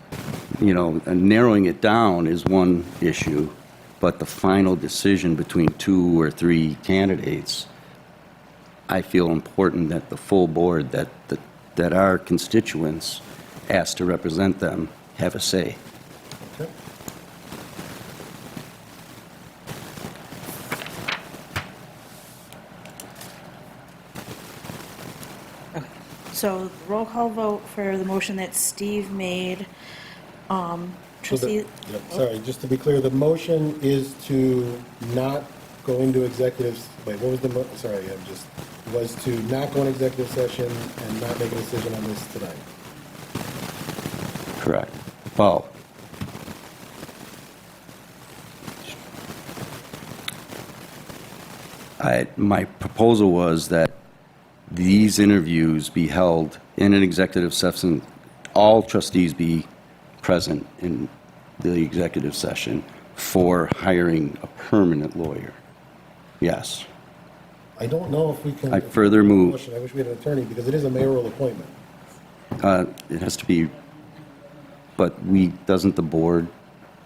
And narrowing it down is one issue, but the final decision between 2 or 3 candidates, I feel important that the full board, that our constituents asked to represent them, have a say. Okay. So roll call vote for the motion that Steve made. So Trustee, sorry, just to be clear, the motion is to not go into executives, wait, what was sorry, was to not go in executive session and not make a decision on this tonight. Correct. Well, my proposal was that these interviews be held in an executive session, all trustees be present in the executive session for hiring a permanent lawyer. Yes. I don't know if we can. I further move. I wish we had an attorney, because it is a mayoral appointment. It has to be, but doesn't the board,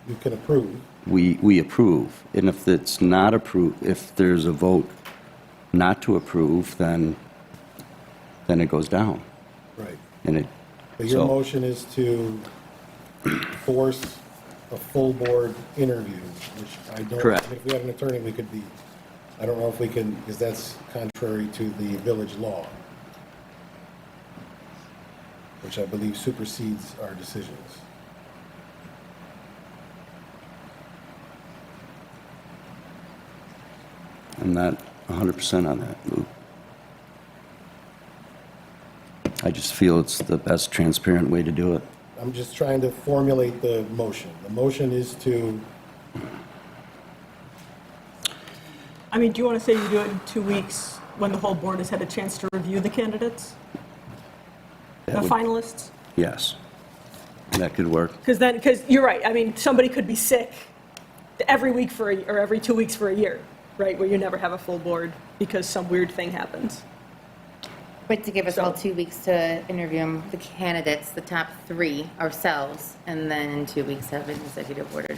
You can approve. we approve. And if it's not approved, if there's a vote not to approve, then it goes down. Right. And it, But your so, motion is to force a full board interview, which I don't. Correct. I mean, if we had an attorney, we could be, I don't know if we can, because that's contrary to the village law, which I believe supersedes our decisions. I'm not 100% on that, Lou. I just feel it's the best transparent way to do it. I'm just trying to formulate the motion. The motion is to, I mean, do you want to say you do it in 2 weeks when the whole board has had a chance to review the candidates? The That would- finalists? Yes. That could work. Because you're right, I mean, somebody could be sick every week or every 2 weeks for a year, right? Where you never have a full board because some weird thing happens. But to give us all 2 weeks to interview 'em, the candidates, the top 3 ourselves, and then in 2 weeks have an executive order.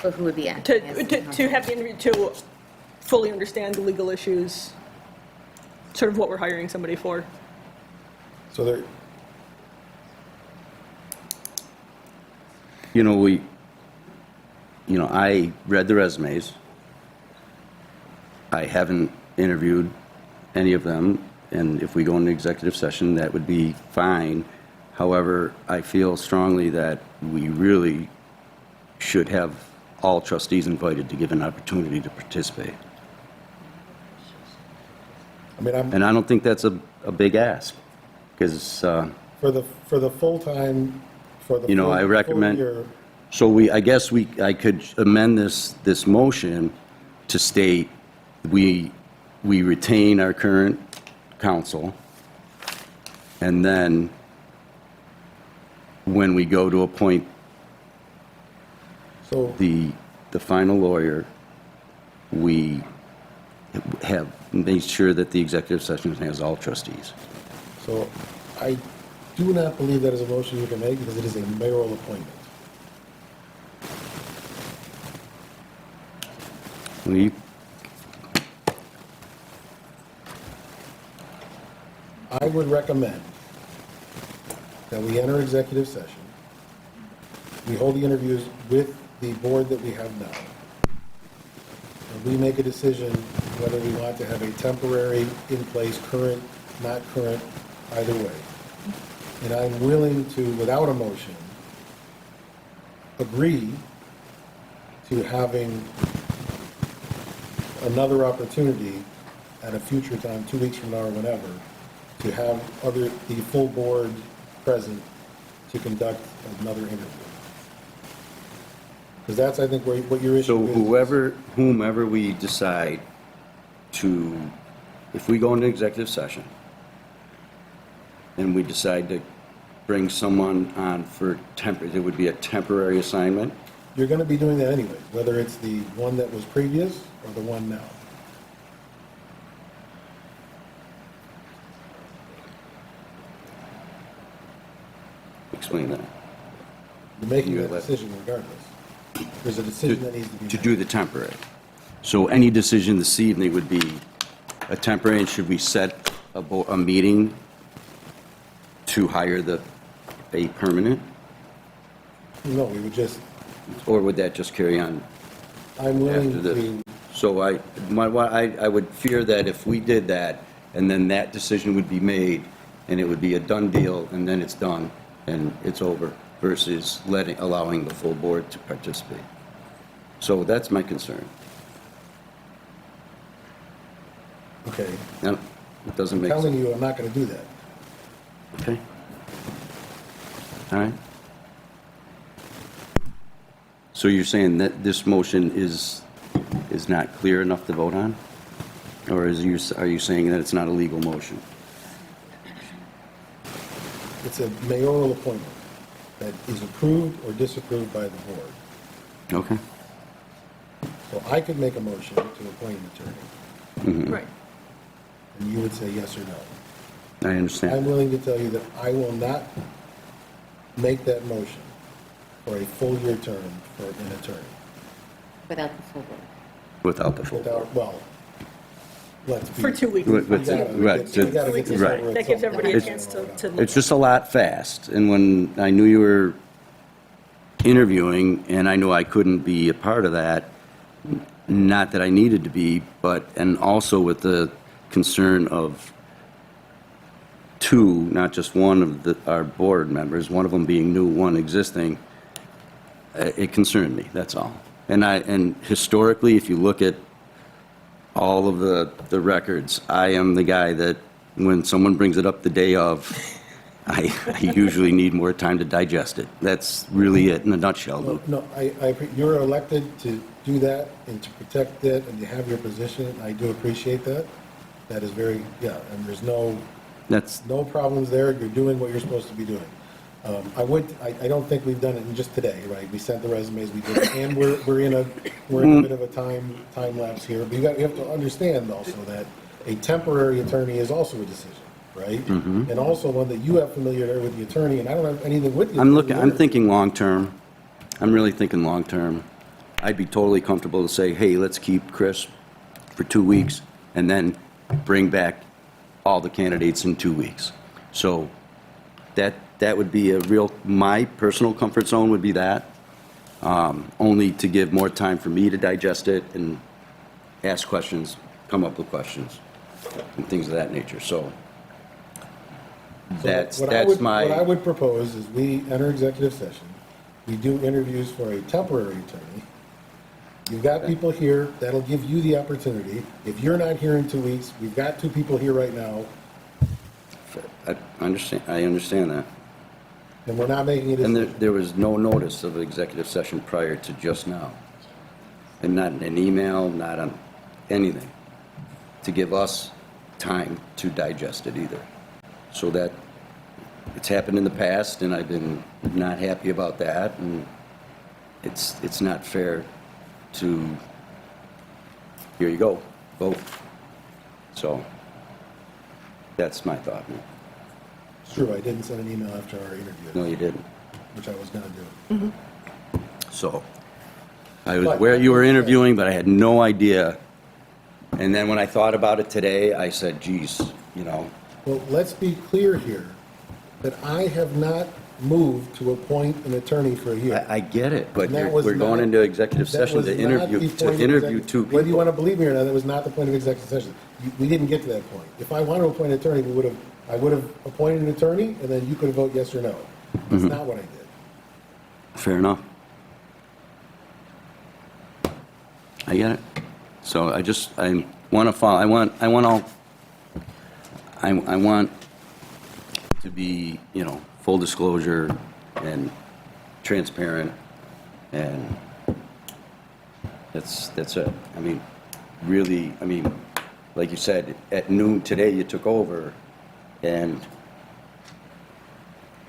Or who would be acting as the To counsel. have the interview, to fully understand the legal issues, sort of what we're hiring somebody for. so there, I read the resumes. I haven't interviewed any of them, and if we go into executive session, that would be fine. However, I feel strongly that we really should have all trustees invited to give an opportunity to participate. I mean, I'm, And I don't think that's a big ask, because, for the full-time, for the I full recommend, year, so I guess I could amend this motion to state we retain our current counsel, and then when we go to appoint so, the final lawyer, we have made sure that the executive session has all trustees. so I do not believe that is a motion you can make because it is a mayoral appointment. We, I would recommend that we enter executive session. We hold the interviews with the board that we have now. And we make a decision whether we want to have a temporary, in place, current, not current, either way. And I'm willing to, without a motion, agree to having another opportunity at a future time, 2 weeks from now or whenever, to have the full board present to conduct another interview. Because that's, I think, what your issue so is. whomever we decide to, if we go into executive session, and we decide to bring someone on for it would be a temporary assignment. You're going to be doing that anyway, whether it's the one that was previous or the one now. Explain that. You're making You that let- decision regardless. There's a decision that needs to be made. To do the temporary. So any decision this evening would be a temporary, and should we set a meeting to hire a permanent? No, we would just, Or would that just carry on I'm willing after this? to, So I would fear that if we did that, and then that decision would be made, and it would be a done deal, and then it's done, and it's over, versus allowing the full board to participate. So that's my concern. okay. Now, it doesn't I'm make sense. telling you, I'm not going to do that. Okay. All right. So you're saying that this motion is not clear enough to vote on? Or are you saying that it's not a legal motion? It's a mayoral appointment that is approved or disapproved by the board. Okay. So I could make a motion to appoint an attorney, Right. and you would say yes or no. I I'm understand. willing to tell you that I will not make that motion for a full year term for an attorney. Without the full board. Without the full board. Without, well, let's be. For 2 weeks. Right, We gotta get this right. over. That gives everybody a chance to look. It's just a lot fast, and when I knew you were interviewing, and I knew I couldn't be a part of that, not that I needed to be, and also with the concern of two, not just one of our board members, one of them being new, one existing, it concerned me, that's all. And historically, if you look at all of the records, I am the guy that, when someone brings it up the day of, I usually need more time to digest it. That's really it in a nutshell, Luke. No, you're elected to do that and to protect it, and you have your position. I do appreciate that. That is very, and there's no problems there. You're doing what you're supposed to be doing. I don't think we've done it in just today, right? We sent the resumes, we did, and we're in a bit of a time lapse here. But you have to understand also that a temporary attorney is also a decision, right? And also one that you have familiarity with the attorney, and I don't have anything with you. I'm thinking long-term. I'm really thinking long-term. I'd be totally comfortable to say, hey, let's keep Chris for 2 weeks, and then bring back all the candidates in 2 weeks. So that would be my personal comfort zone would be that, only to give more time for me to digest it and ask questions, come up with questions, and things of that nature. So What I would propose is we enter executive session, we do interviews for a temporary attorney. You've got people here, that'll give you the opportunity. If you're not here in 2 weeks, we've got 2 people here right now, I understand that. and we're not making a And decision. there was no notice of executive session prior to just now. And not in an email, not on anything, to give us time to digest it either. So that, it's happened in the past, and I've been not happy about that, and it's not fair to, here you go, vote. So, that's my thought. It's true, I didn't send an email after our interview. No, you didn't. Which I was gonna do. So, I was where you were interviewing, but I had no idea. And then when I thought about it today, I said, geez, Well, let's be clear here, that I have not moved to appoint an attorney for a year. I get it, but And that was we're going not- into executive that session was to not interview, the point of two executive- people. Whether you want to believe me or not, that was not the point of executive session. We didn't get to that point. If I wanted to appoint an attorney, I would have appointed an attorney, and then you could vote yes or no. That's not what I did. Fair enough. I get it. So I want to follow, I want to be, full disclosure and transparent, and that's it. I mean, really, like you said, at noon today you took over, and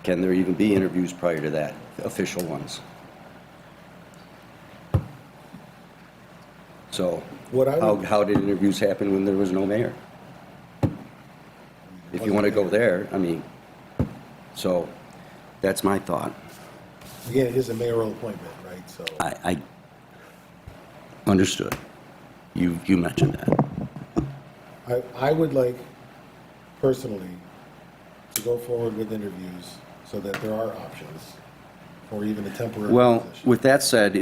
can there even be interviews prior to that, official ones? So, how did interviews happen when there was no mayor? If you want to go there, so, that's my thought. Again, it is a mayoral appointment, right? So I understood. You mentioned that. I would like, personally, to go forward with interviews so that there are options for even a temporary Well, position. with that said,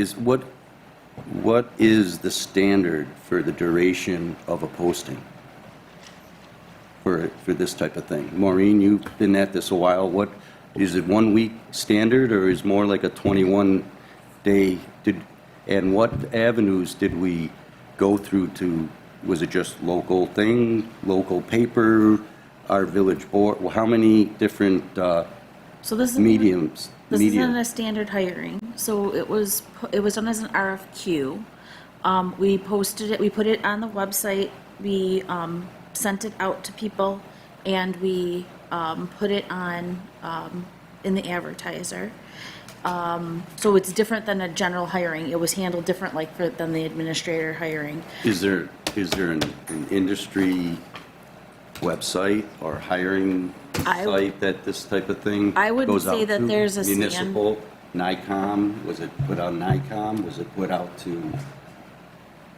what is the standard for the duration of a posting for this type of thing? Maureen, you've been at this a while. What, is it 1 week standard, or is more like a 21-day? And what avenues did we go through to, was it just local thing, local paper, our village board? Well, how many different So this is mediums? This isn't a standard hiring, so it was done as an RFQ. We posted it, we put it on the website, we sent it out to people, and we put it on in the advertiser. So it's different than a general hiring. It was handled different than the administrator hiring. Is there an industry website or hiring site that this type of thing I would goes say out that to? there's a Municipal, NICOM, was it put on NICOM, was it put out to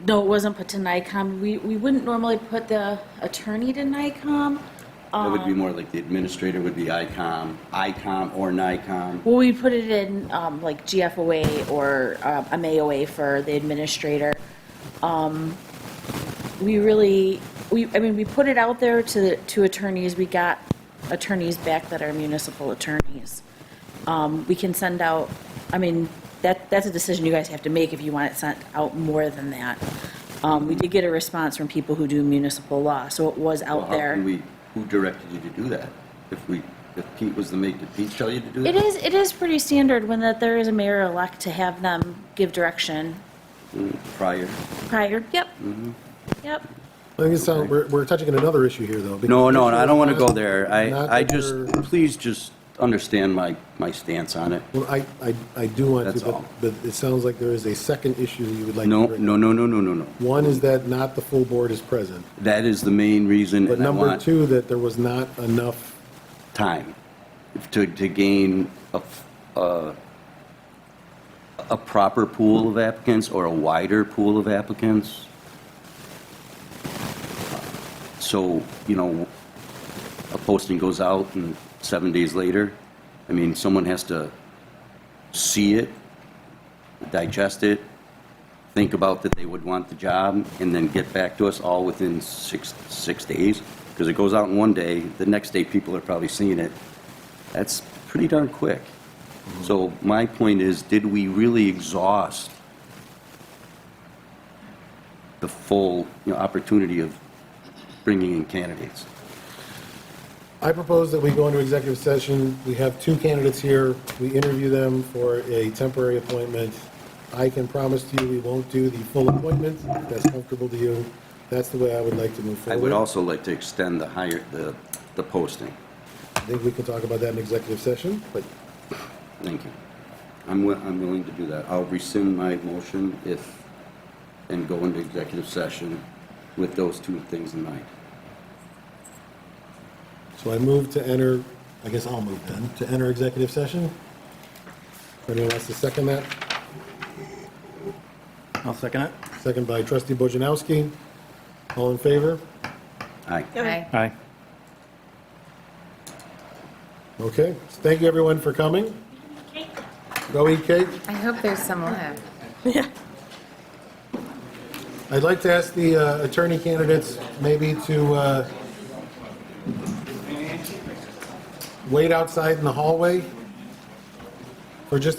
No, it wasn't put to NICOM. We wouldn't normally put the attorney to NICOM. That would be more like the administrator would be ICOM or NICOM. Well, we put it in like GFOA or MAOA for the administrator. We put it out there to attorneys. We got attorneys back that are municipal attorneys. We can send out, that's a decision you guys have to make if you want it sent out more than that. We did get a response from people who do municipal law, so it was Well, out how there. can who directed you to do that? If Pete was did Pete tell you to do that? It is pretty standard when that there is a mayor-elect to have them give direction Prior? prior. Yep. Mm-hmm. Yep. I think we're touching on another issue here, though. because No, the I don't want to issue go is there. not I that just, you're- please just understand my stance on it. Well, I do want That's to, all. but it sounds like there is a second issue that you would like No, to bring. no. One is that not the full board is present. That is the main reason, But and I number want two, that there was not enough, time to gain a proper pool of applicants or a wider pool of applicants. So, a posting goes out and 7 days later, someone has to see it, digest it, think about that they would want the job, and then get back to us all within six days. Because it goes out in one day, the next day people are probably seeing it. That's pretty darn quick. So my point is, did we really exhaust the full opportunity of bringing in candidates? I propose that we go into executive session. We have two candidates here. We interview them for a temporary appointment. I can promise to you we won't do the full appointment. If that's comfortable to you. That's the way I would like to move I forward. would also like to extend the posting. I think we can talk about that in executive session, but Thank you. I'm willing to do that. I'll rescind my motion and go into executive session with those two things in mind. so I move to enter, I guess I'll move then, to enter executive session. Anyone wants to second that? I'll second it. Second by trustee Bojanowski. All in favor? Aye. Aye. Okay, so thank you everyone for coming. Go eat cake. I hope there's some left. I'd like to ask the attorney candidates maybe to wait outside in the hallway for just